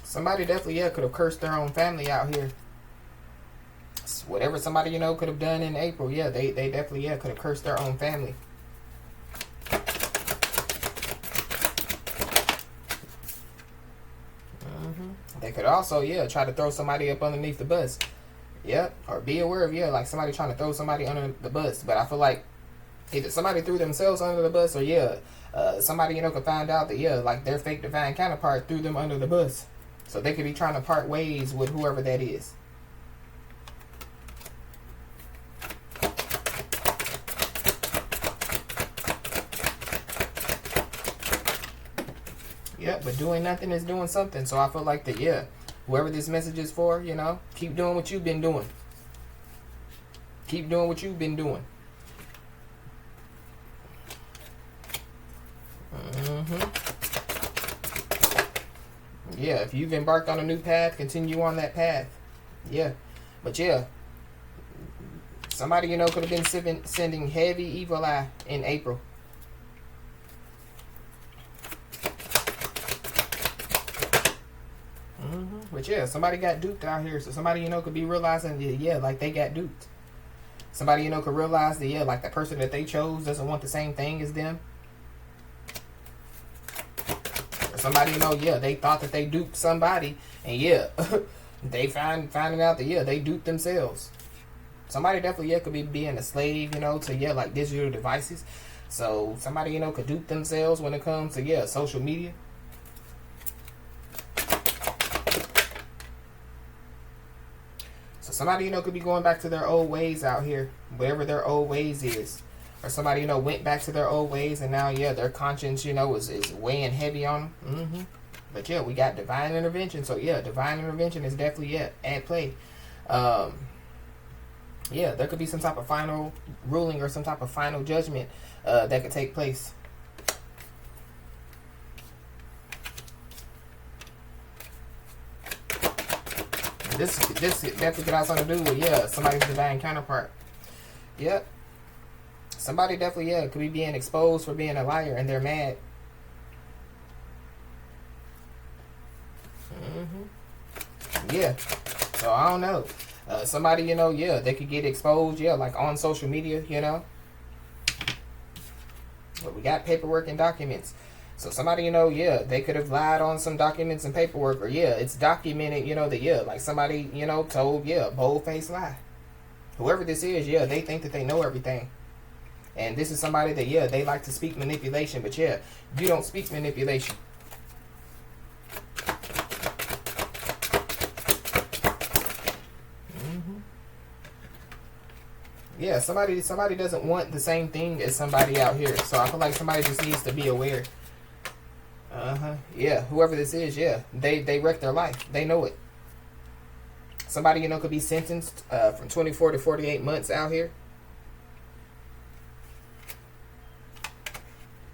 Somebody definitely, could have cursed their own family out here. Whatever somebody, could have done in April, they definitely, could have cursed their own family. They could also, try to throw somebody up underneath the bus. Yep. Or be aware of, like somebody trying to throw somebody under the bus. But I feel like either somebody threw themselves under the bus or, somebody, could find out that, like their fake divine counterpart threw them under the bus. So they could be trying to part ways with whoever that is. Yeah, but doing nothing is doing something. So I feel like that, whoever this message is for, keep doing what you've been doing. Keep doing what you've been doing. Yeah, if you've embarked on a new path, continue on that path. Yeah, but somebody, could have been sending heavy evil eye in April. But somebody got duped out here. So somebody, could be realizing that, like they got duped. Somebody, could realize that, like the person that they chose doesn't want the same thing as them. Or somebody, they thought that they duped somebody. And they finding out that, they duped themselves. Somebody definitely, could be being a slave, to, like digital devices. So somebody, could dupe themselves when it comes to, social media. Somebody, could be going back to their old ways out here, whatever their old ways is. Or somebody, went back to their old ways and now, their conscience, is weighing heavy on them. But, we got divine intervention. So, divine intervention is definitely, at play. There could be some type of final ruling or some type of final judgment that could take place. This definitely could have something to do with, somebody's divine counterpart. Yep. Somebody definitely, could be being exposed for being a liar and they're mad. Yeah. So, I don't know. Somebody, they could get exposed, like on social media, But we got paperwork and documents. So somebody, they could have lied on some documents and paperwork. Or, it's documented, that, like somebody, told, bold-faced lie. Whoever this is, they think that they know everything. And this is somebody that, they like to speak manipulation. But, you don't speak manipulation. Yeah, somebody doesn't want the same thing as somebody out here. So I feel like somebody just needs to be aware. Yeah, whoever this is, they wreck their life. They know it. Somebody, could be sentenced from 24 to 48 months out here.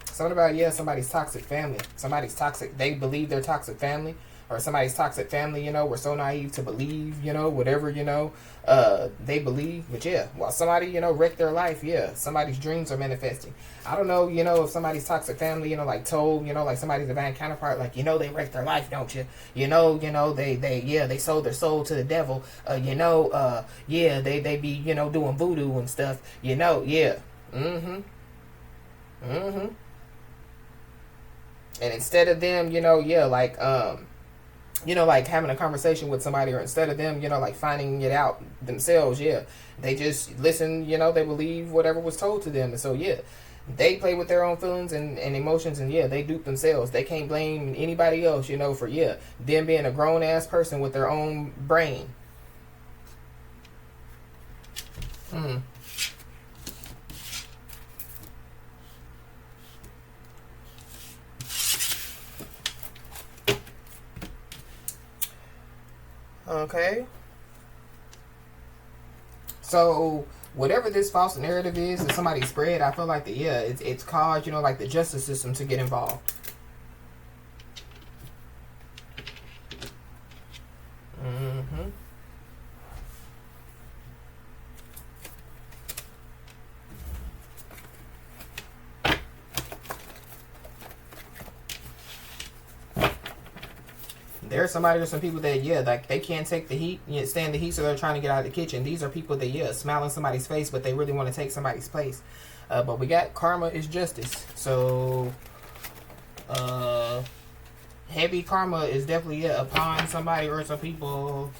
Something about, somebody's toxic family. Somebody's toxic. They believe they're toxic family. Or somebody's toxic family, were so naive to believe, whatever, they believe. But, while somebody, wrecked their life, somebody's dreams are manifesting. I don't know, if somebody's toxic family, like told, like somebody's divine counterpart, like, they wrecked their life, don't you? They sold their soul to the devil. They be, doing voodoo and stuff, And instead of them, like having a conversation with somebody, or instead of them, like finding it out themselves, they just listen, they believe whatever was told to them. And so, they play with their own feelings and emotions, and yeah, they dupe themselves. They can't blame anybody else, you know, for them being a grown ass person with their own brain. Okay. So whatever this false narrative is that somebody spread, I feel like that it's caused, you know, like the justice system to get involved. There's somebody or some people that, like they can't take the heat, stand the heat, so they're trying to get out of the kitchen. These are people that, smile in somebody's face, but they really want to take somebody's place. But we got karma is justice. So, heavy karma is definitely, upon somebody or some people.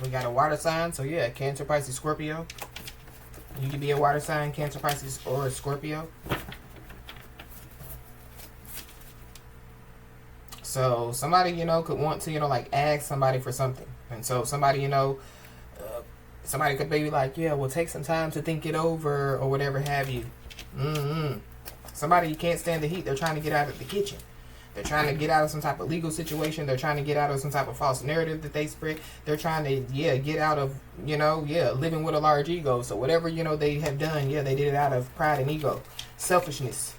We got a water sign. So, Cancer, Pisces, Scorpio. You could be a water sign, Cancer, Pisces, or Scorpio. So somebody, could want to, like ask somebody for something. And so somebody, somebody could be like, well, take some time to think it over or whatever have you. Somebody can't stand the heat. They're trying to get out of the kitchen. They're trying to get out of some type of legal situation. They're trying to get out of some type of false narrative that they spread. They're trying to, get out of, living with a large ego. So whatever, they have done, they did it out of pride and ego. Selfishness.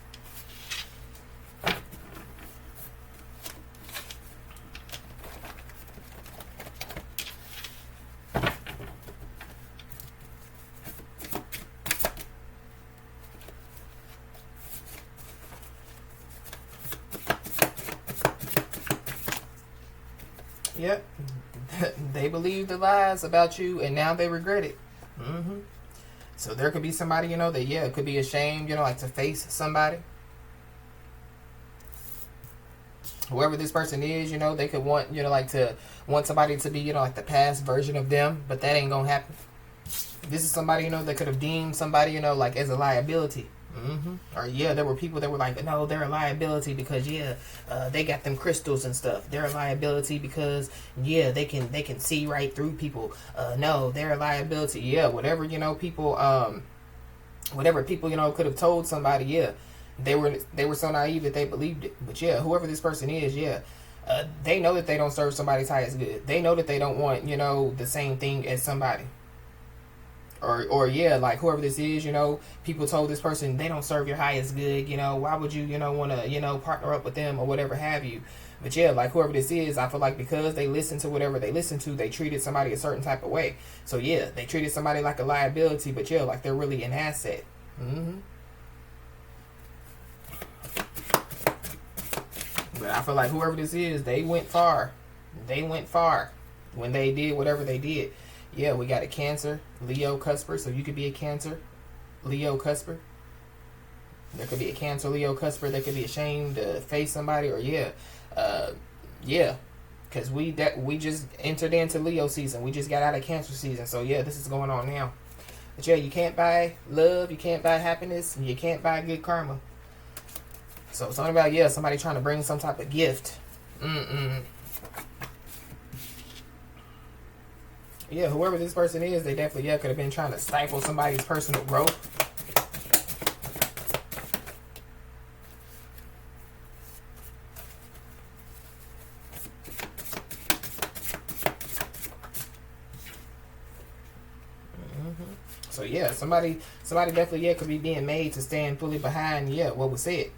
Yep. They believed the lies about you and now they regret it. So there could be somebody, that, could be ashamed, like to face somebody. Whoever this person is, they could want, like to want somebody to be, like the past version of them, but that ain't gonna happen. This is somebody, that could have deemed somebody, like as a liability. Or there were people that were like, no, they're a liability because they got them crystals and stuff. They're a liability because they can see right through people. No, they're a liability. Whatever people whatever people could have told somebody. They were so naive that they believed it. But whoever this person is, they know that they don't serve somebody's highest good. They know that they don't want the same thing as somebody. Or like whoever this is, people told this person they don't serve your highest good, why would you, want to, partner up with them or whatever have you. But like whoever this is, I feel like because they listen to whatever they listen to, they treated somebody a certain type of way. So they treated somebody like a liability, but like they're really an asset. But I feel like whoever this is, they went far. They went far when they did whatever they did. We got a Cancer, Leo, Cusper. So you could be a Cancer, Leo, Cusper. There could be a Cancer, Leo, Cusper. They could be ashamed to face somebody, or because we just entered into Leo season. We just got out of Cancer season. So this is going on now. But you can't buy love, you can't buy happiness, and you can't buy good karma. So something about somebody trying to bring some type of gift. Whoever this person is, they definitely could have been trying to stifle somebody's personal growth. So somebody definitely could be being made to stand fully behind what was said.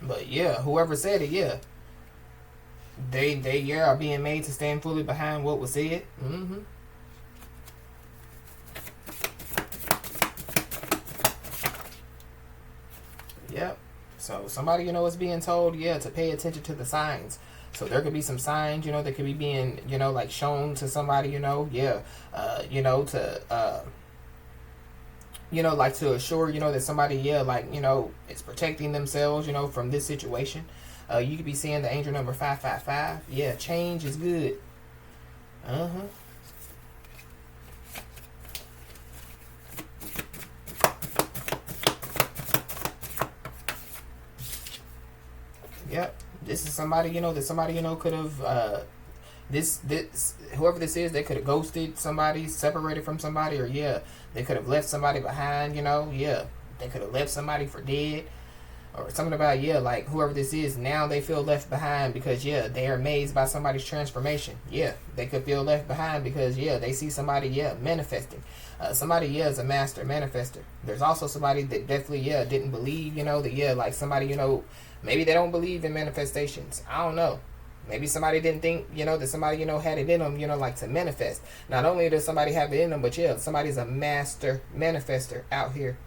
But whoever said it, they are being made to stand fully behind what was said. Yep. So somebody is being told to pay attention to the signs. So there could be some signs that could be being like shown to somebody to like to assure that somebody is protecting themselves from this situation. You could be seeing the angel number 555. Change is good. This is somebody, that somebody, could have, this whoever this is, they could have ghosted somebody, separated from somebody, or yeah, they could have left somebody behind, yeah, they could have left somebody for dead, or something about, yeah, like whoever this is, now they feel left behind because, yeah, they are amazed by somebody's transformation. Yeah, they could feel left behind because, yeah, they see somebody, yeah, manifesting. Somebody, yeah, is a master manifester. There's also somebody that definitely, yeah, didn't believe, that, yeah, like somebody, maybe they don't believe in manifestations. I don't know. Maybe somebody didn't think, that somebody, had it in them, like to manifest. Not only does somebody have it in them, but yeah, somebody's a master manifester out here.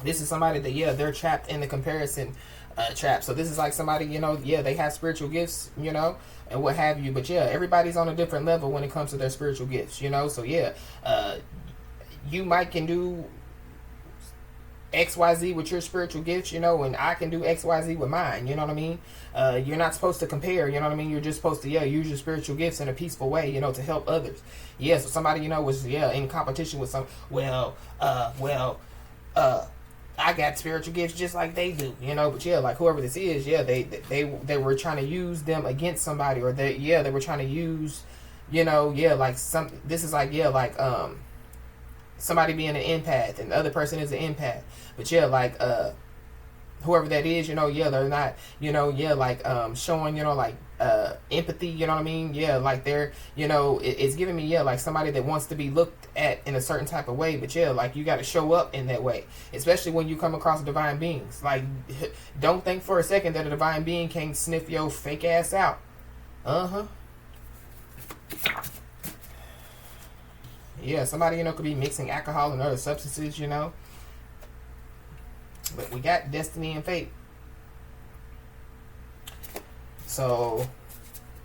This is somebody that, yeah, they're trapped in the comparison trap. So this is like somebody, yeah, they have spiritual gifts, and what have you. But yeah, everybody's on a different level when it comes to their spiritual gifts, So yeah, you might can do XYZ with your spiritual gifts, and I can do XYZ with mine, you know what I mean? You're not supposed to compare, you know what I mean? You're just supposed to, yeah, use your spiritual gifts in a peaceful way, to help others. Yeah, so somebody, was, yeah, in competition with some, I got spiritual gifts just like they do, but yeah, like whoever this is, yeah, they were trying to use them against somebody, or they were trying to use, yeah, like this is like, yeah, like, somebody being an empath and the other person is an empath. But yeah, like whoever that is, yeah, they're not, yeah, like showing, like empathy, you know what I mean? Yeah, like they're, it's giving me, yeah, like somebody that wants to be looked at in a certain type of way. But yeah, like you got to show up in that way, especially when you come across divine beings. Like, don't think for a second that a divine being can't sniff your fake ass out. Yeah, somebody, could be mixing alcohol and other substances, But we got destiny and fate. So,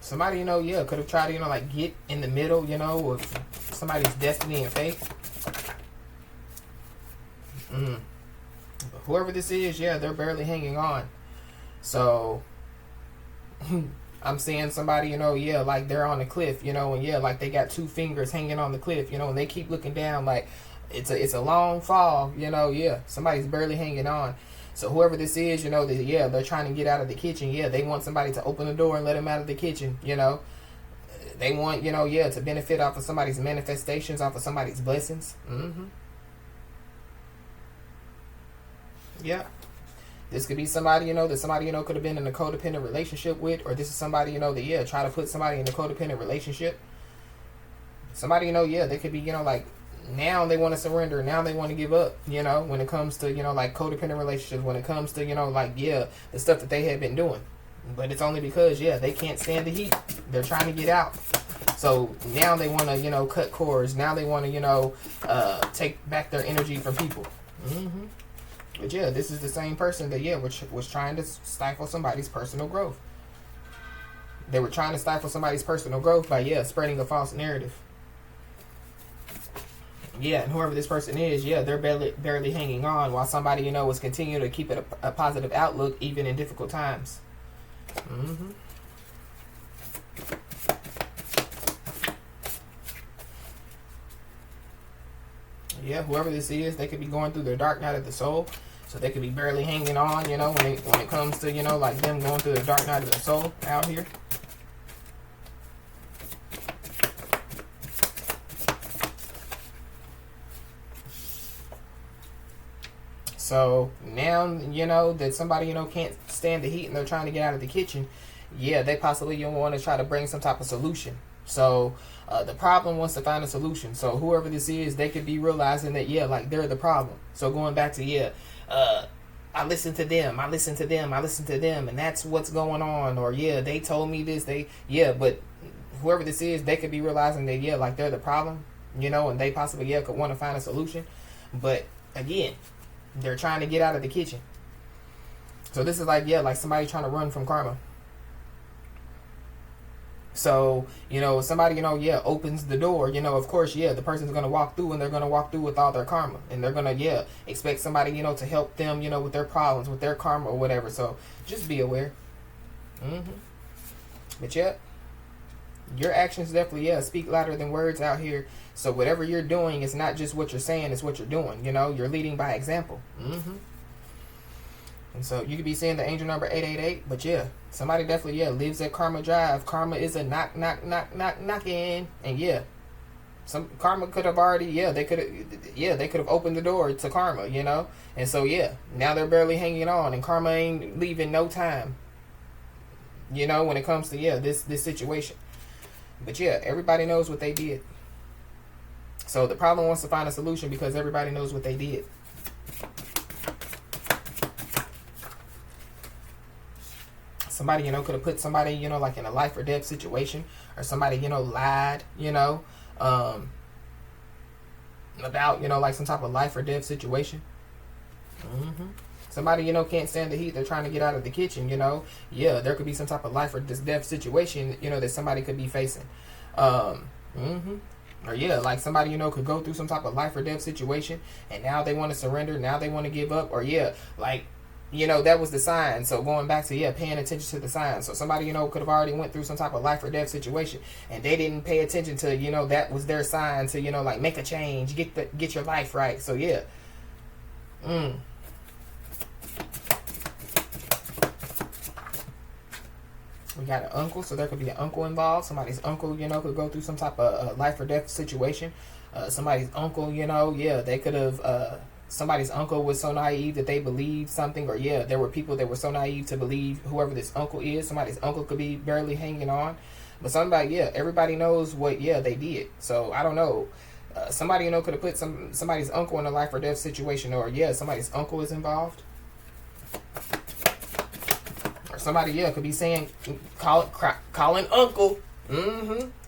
somebody, yeah, could have tried to, like get in the middle, of somebody's destiny and fate. But whoever this is, yeah, they're barely hanging on. So, I'm seeing somebody, yeah, like they're on the cliff, and yeah, like they got two fingers hanging on the cliff, and they keep looking down like it's a long fall, yeah, somebody's barely hanging on. So whoever this is, yeah, they're trying to get out of the kitchen. Yeah, they want somebody to open the door and let them out of the kitchen, They want, yeah, to benefit off of somebody's manifestations, off of somebody's blessings. Yeah. This could be somebody, that somebody, could have been in a codependent relationship with, or this is somebody, that, yeah, try to put somebody in a codependent relationship. Somebody, yeah, they could be, like, now they want to surrender, now they want to give up, when it comes to, like, codependent relationships, when it comes to, like, yeah, the stuff that they had been doing. But it's only because, yeah, they can't stand the heat. They're trying to get out. So now they want to, cut cords. Now they want to, take back their energy from people. But yeah, this is the same person that, yeah, was trying to stifle somebody's personal growth. They were trying to stifle somebody's personal growth by, yeah, spreading a false narrative. Yeah, and whoever this person is, yeah, they're barely hanging on while somebody, was continuing to keep it a positive outlook even in difficult times. Yeah, whoever this is, they could be going through their dark night of the soul. So they could be barely hanging on, when it comes to, like them going through the dark night of the soul out here. So now, that somebody, can't stand the heat and they're trying to get out of the kitchen. Yeah, they possibly want to try to bring some type of solution. So the problem wants to find a solution. So whoever this is, they could be realizing that, yeah, like they're the problem. So going back to, yeah, I listen to them, and that's what's going on. Or, yeah, they told me this, but whoever this is, they could be realizing that, yeah, like they're the problem, and they possibly, yeah, could want to find a solution. But, again, they're trying to get out of the kitchen. So this is like, yeah, like somebody trying to run from karma. So, somebody, yeah, opens the door, of course, yeah, the person's going to walk through, and they're going to walk through with all their karma. And they're going to, yeah, expect somebody, to help them, with their problems, with their karma or whatever. So just be aware. But yeah, your actions definitely, yeah, speak louder than words out here. So whatever you're doing, it's not just what you're saying, it's what you're doing. You're leading by example. And so you could be seeing the angel number 888, but yeah, somebody definitely, yeah, lives at Karma Drive. Karma is a knocking. And yeah, some karma could have already, they could have opened the door to karma, And so yeah, now they're barely hanging on, and karma ain't leaving no time, when it comes to this situation. But yeah, everybody knows what they did. So the problem wants to find a solution because everybody knows what they did. Somebody, could have put somebody, like in a life or death situation, or somebody, lied, about, like some type of life or death situation. Somebody, can't stand the heat. They're trying to get out of the kitchen, Yeah, there could be some type of life or death situation, that somebody could be facing. Or yeah, like somebody, could go through some type of life or death situation, and now they want to surrender. Now they want to give up. Or yeah, like, that was the sign. So going back to, paying attention to the signs. So somebody, could have already went through some type of life or death situation, and they didn't pay attention to, that was their sign to, like make a change, get your life right. So yeah. We got an uncle, so there could be an uncle involved. Somebody's uncle, could go through some type of life or death situation. Somebody's uncle, they could have, somebody's uncle was so naive that they believed something. Or there were people that were so naive to believe whoever this uncle is. Somebody's uncle could be barely hanging on. But somebody, everybody knows what, they did. So I don't know. Somebody, could have put somebody's uncle in a life or death situation. Or somebody's uncle is involved. Somebody, could be saying, calling uncle.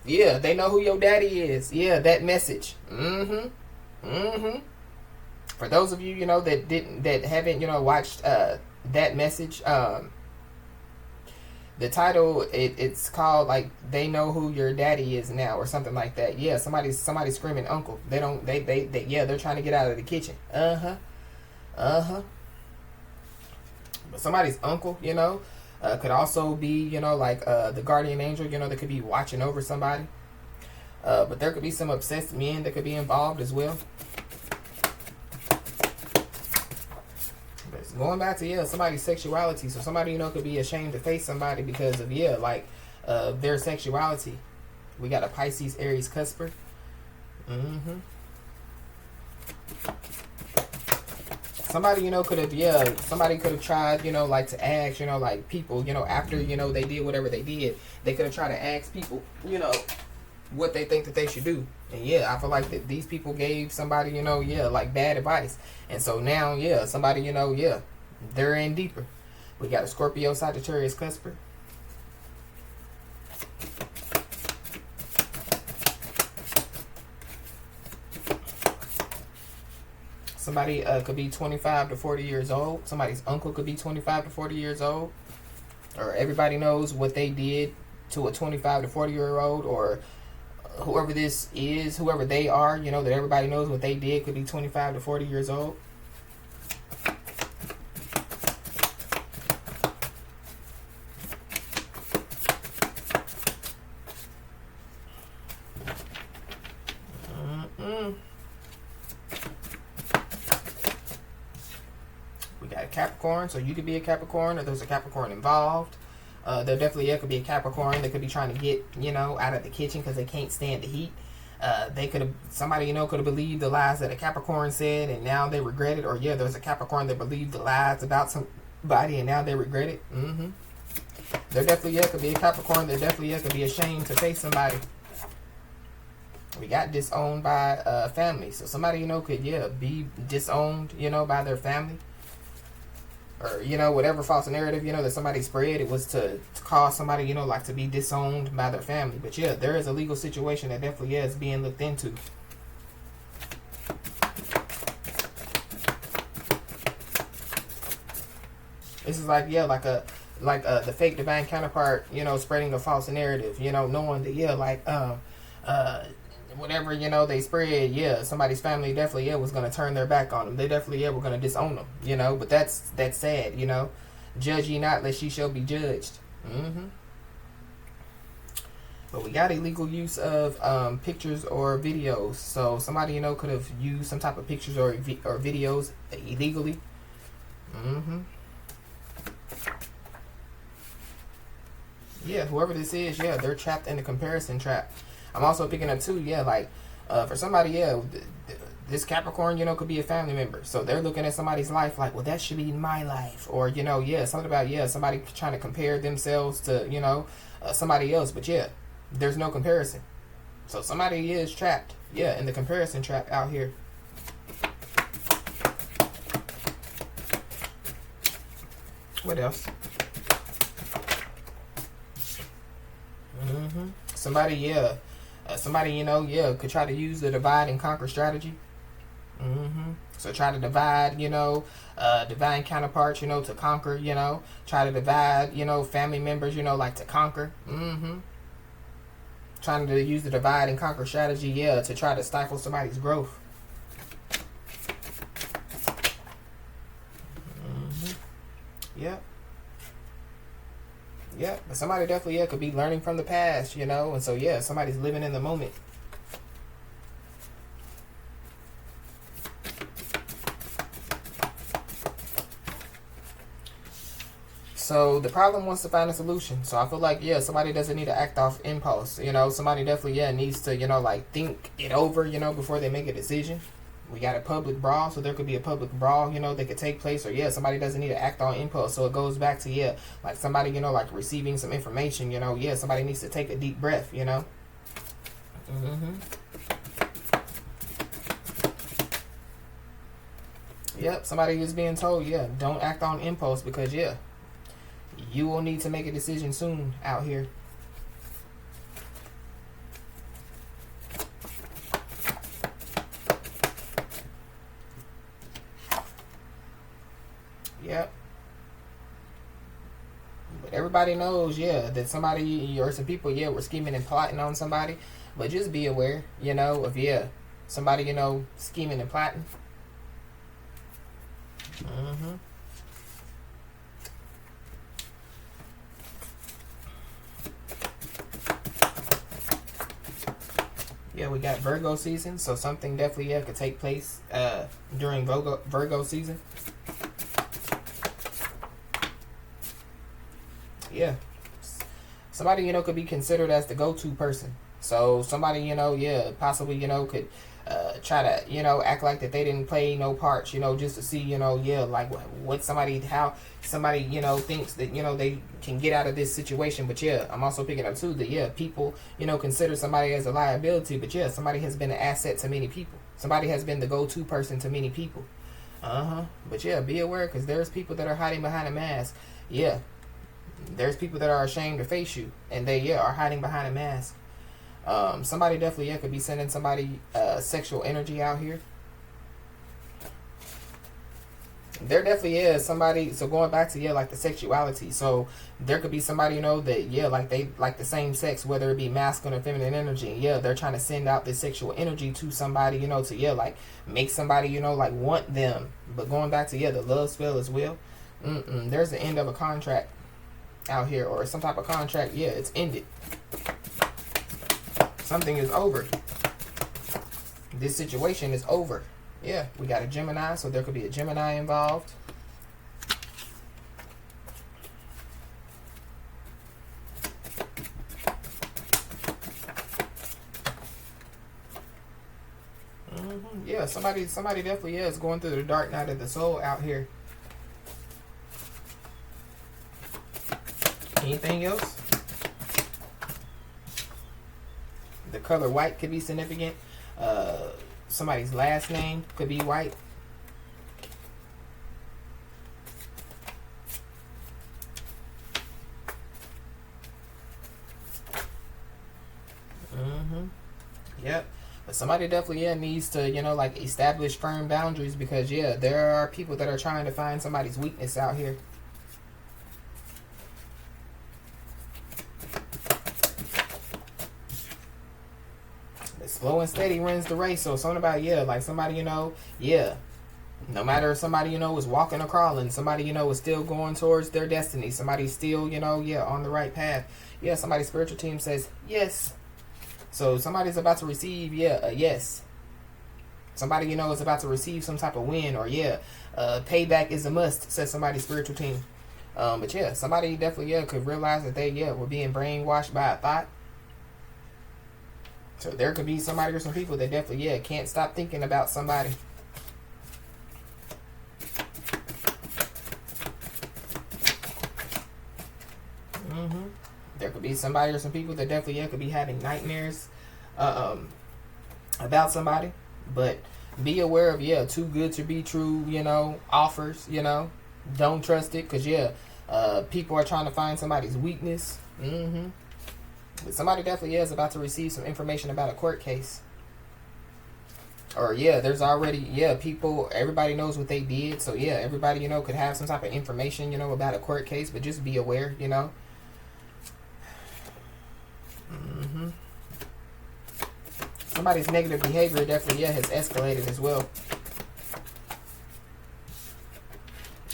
Yeah, they know who your daddy is. Yeah, that message. For those of you, that haven't, watched that message, the title, it's called, like, They Know Who Your Daddy Is Now, or something like that. Yeah, somebody's screaming uncle. They're trying to get out of the kitchen. But somebody's uncle, could also be, like the guardian angel, that could be watching over somebody. But there could be some obsessed men that could be involved as well. But going back to, somebody's sexuality. So somebody, could be ashamed to face somebody because of, their sexuality. We got a Pisces, Aries, Cusper. Somebody, could have, somebody could have tried, like to ask, like people, after, they did whatever they did, they could have tried to ask people, what they think that they should do. And I feel like that these people gave somebody, like bad advice. And so now, somebody, they're in deeper. We got a Scorpio, Sagittarius, Cusper. Somebody could be 25 to 40 years old. Somebody's uncle could be 25 to 40 years old. Or everybody knows what they did to a 25 to 40-year-old. Or whoever this is, whoever they are, that everybody knows what they did, could be 25 to 40 years old. Capricorn, so you could be a Capricorn, or there's a Capricorn involved. There definitely could be a Capricorn that could be trying to get, out of the kitchen because they can't stand the heat. They could have, somebody, could have believed the lies that a Capricorn said, and now they regret it. Or there's a Capricorn that believed the lies about somebody, and now they regret it. There definitely could be a Capricorn that definitely could be ashamed to face somebody. We got disowned by family, so somebody, could be disowned, by their family. Or, whatever false narrative, that somebody spread, it was to cause somebody, like to be disowned by their family. But there is a legal situation that definitely is being looked into. This is like, the fake divine counterpart, spreading a false narrative, knowing that, whatever, they spread, somebody's family definitely, was going to turn their back on them. They definitely, were going to disown them, but that's sad, Judge ye not, lest ye shall be judged. But we got illegal use of pictures or videos. So somebody, could have used some type of pictures or videos illegally. Yeah, whoever this is, yeah, they're trapped in the comparison trap. I'm also picking up too, yeah, like for somebody, yeah, this Capricorn, could be a family member. So they're looking at somebody's life like, well, that should be my life. Or, yeah, something about, yeah, somebody trying to compare themselves to, somebody else. But yeah, there's no comparison. So somebody is trapped, yeah, in the comparison trap out here. What else? Somebody, yeah. Somebody, yeah, could try to use the divide and conquer strategy. So try to divide, divine counterparts, to conquer, try to divide, family members, like to conquer. Trying to use the divide and conquer strategy, yeah, to try to stifle somebody's growth. Yep. Yeah, but somebody definitely, yeah, could be learning from the past, and so, yeah, somebody's living in the moment. So the problem wants to find a solution. So I feel like, yeah, somebody doesn't need to act off impulse. Somebody definitely, yeah, needs to, like think it over, before they make a decision. We got a public brawl, so there could be a public brawl, that could take place. Or, yeah, somebody doesn't need to act on impulse. So it goes back to, yeah, like somebody, like receiving some information, yeah, somebody needs to take a deep breath, Yep, somebody is being told, yeah, don't act on impulse because, yeah, you will need to make a decision soon out here. Yep. But everybody knows, yeah, that somebody or some people, yeah, were scheming and plotting on somebody. But just be aware, of, yeah, somebody, scheming and plotting. Yeah, we got Virgo season, so something definitely, yeah, could take place during Virgo season. Yeah. Somebody, could be considered as the go-to person. So somebody, yeah, possibly, could try to, act like that they didn't play no parts, just to see, yeah, like how somebody, thinks that, they can get out of this situation. But yeah, I'm also picking up too that, yeah, people, consider somebody as a liability. But yeah, somebody has been an asset to many people. Somebody has been the go-to person to many people. But yeah, be aware because there's people that are hiding behind a mask. Yeah. There's people that are ashamed to face you. And they, yeah, are hiding behind a mask. Somebody definitely, yeah, could be sending somebody sexual energy out here. There definitely is somebody, so going back to, yeah, like the sexuality. So there could be somebody, that, yeah, like they like the same sex, whether it be masculine or feminine energy. Yeah, they're trying to send out this sexual energy to somebody, to, yeah, like make somebody, like want them. But going back to, yeah, the love spell as well. There's the end of a contract out here, or some type of contract. Yeah, it's ended. Something is over. This situation is over. Yeah, we got a Gemini, so there could be a Gemini involved. Yeah, somebody definitely is going through the dark night of the soul out here. Anything else? The color white could be significant. Somebody's last name could be white. Yep. But somebody definitely, yeah, needs to, like establish firm boundaries because, yeah, there are people that are trying to find somebody's weakness out here. Slow and steady wins the race. So something about, yeah, like somebody, yeah, no matter if somebody, is walking or crawling, somebody, is still going towards their destiny. Somebody's still, yeah, on the right path. Yeah, somebody's spiritual team says yes. So somebody's about to receive, yeah, a yes. Somebody, is about to receive some type of win, or yeah, payback is a must, says somebody's spiritual team. But yeah, somebody definitely, yeah, could realize that they, yeah, were being brainwashed by a thought. So there could be somebody or some people that definitely, yeah, can't stop thinking about somebody. There could be somebody or some people that definitely, yeah, could be having nightmares about somebody. But be aware of, yeah, too good to be true, you know, offers, you know. Don't trust it, because, yeah, people are trying to find somebody's weakness. But somebody definitely, yeah, is about to receive some information about a court case. Or, yeah, there's already, yeah, people, everybody knows what they did. So, yeah, everybody, you know, could have some type of information, you know, about a court case. But just be aware, you know. Somebody's negative behavior definitely, yeah, has escalated as well.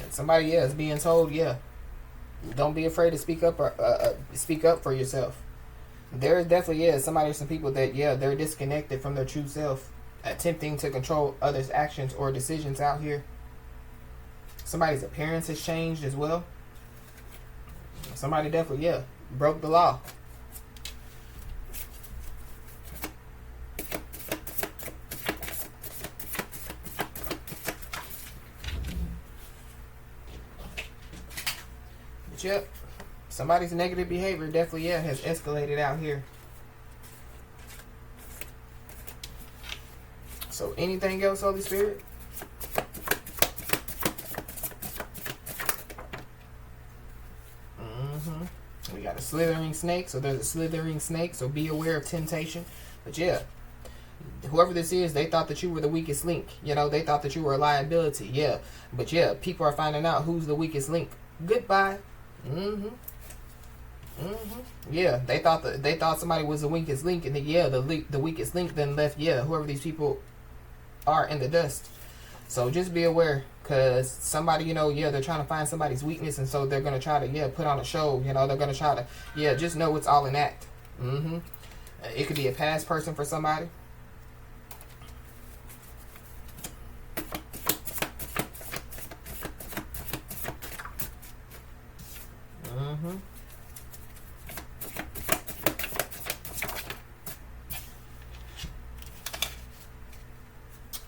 And somebody, yeah, is being told, yeah, don't be afraid to speak up or speak up for yourself. There definitely is somebody or some people that, yeah, they're disconnected from their true self, attempting to control others' actions or decisions out here. Somebody's appearance has changed as well. Somebody definitely, yeah, broke the law. But yep, somebody's negative behavior definitely, yeah, has escalated out here. So anything else, Holy Spirit? We got a slithering snake. So there's a slithering snake. So be aware of temptation. But yeah, whoever this is, they thought that you were the weakest link. You know, they thought that you were a liability. Yeah. But yeah, people are finding out who's the weakest link. Goodbye. Yeah, they thought somebody was the weakest link, and yeah, the weakest link then left, yeah, whoever these people are in the dust. So just be aware, because somebody, you know, yeah, they're trying to find somebody's weakness, and so they're going to try to, yeah, put on a show. You know, they're going to try to, yeah, just know it's all an act. It could be a past person for somebody.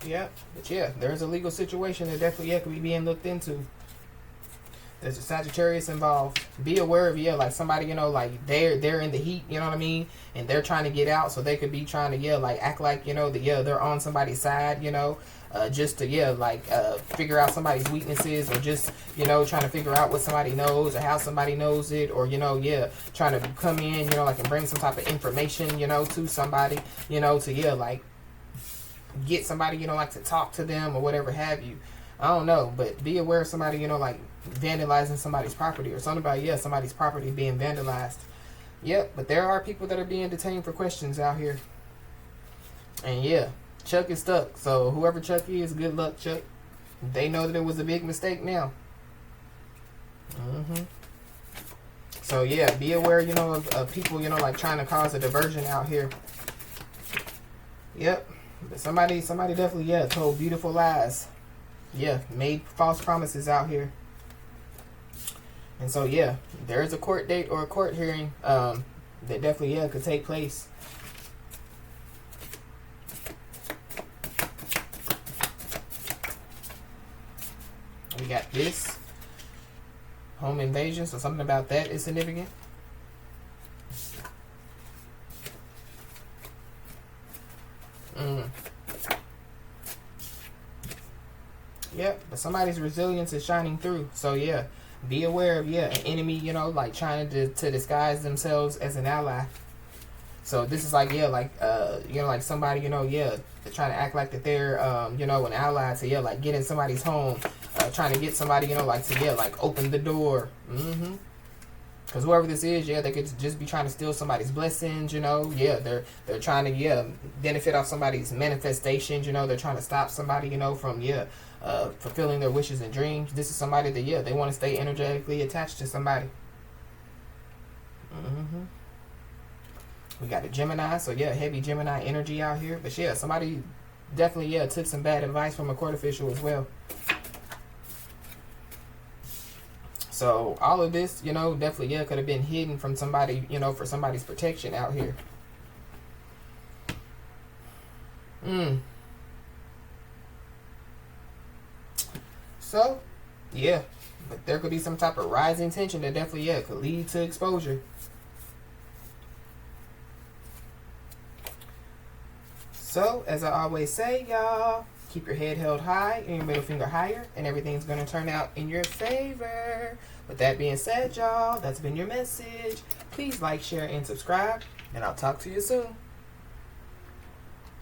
Yeah, but yeah, there's a legal situation that definitely, yeah, could be being looked into. There's a Sagittarius involved. Be aware of, yeah, like somebody, you know, like they're in the heat, you know what I mean, and they're trying to get out, so they could be trying to, yeah, like act like, you know, that, yeah, they're on somebody's side, you know, just to, yeah, like figure out somebody's weaknesses, or just, you know, trying to figure out what somebody knows or how somebody knows it, or, you know, yeah, trying to come in, you know, like and bring some type of information, you know, to somebody, you know, to, yeah, like get somebody, you know, like to talk to them or whatever have you. I don't know, but be aware of somebody, you know, like vandalizing somebody's property, or something about, yeah, somebody's property being vandalized. Yep, but there are people that are being detained for questions out here. And yeah, Chuck is stuck. So whoever Chuck is, good luck, Chuck. They know that it was a big mistake now. So yeah, be aware, you know, of people, you know, like trying to cause a diversion out here. Yep. But somebody definitely, yeah, told beautiful lies. Yeah, made false promises out here. And so, yeah, there's a court date or a court hearing that definitely, yeah, could take place. We got this. Home invasion, so something about that is significant. Yep, but somebody's resilience is shining through. So yeah, be aware of, yeah, an enemy, you know, like trying to disguise themselves as an ally. So this is like, yeah, like you know, like somebody, you know, yeah, they're trying to act like that they're you know, an ally to, yeah, like get in somebody's home, trying to get somebody, you know, like to, yeah, like open the door. Because whoever this is, yeah, they could just be trying to steal somebody's blessings, you know. Yeah, they're trying to, yeah, benefit off somebody's manifestations, you know. They're trying to stop somebody, you know, from, yeah, fulfilling their wishes and dreams. This is somebody that, yeah, they want to stay energetically attached to somebody. We got a Gemini, so yeah, heavy Gemini energy out here. But yeah, somebody definitely, yeah, took some bad advice from a court official as well. So all of this, you know, definitely, yeah, could have been hidden from somebody, you know, for somebody's protection out here. So, yeah, but there could be some type of rising tension that definitely, yeah, could lead to exposure. So, as I always say, y'all, keep your head held high and your middle finger higher, and everything's going to turn out in your favor. With that being said, y'all, that's been your message. Please like, share, and subscribe, and I'll talk to you soon.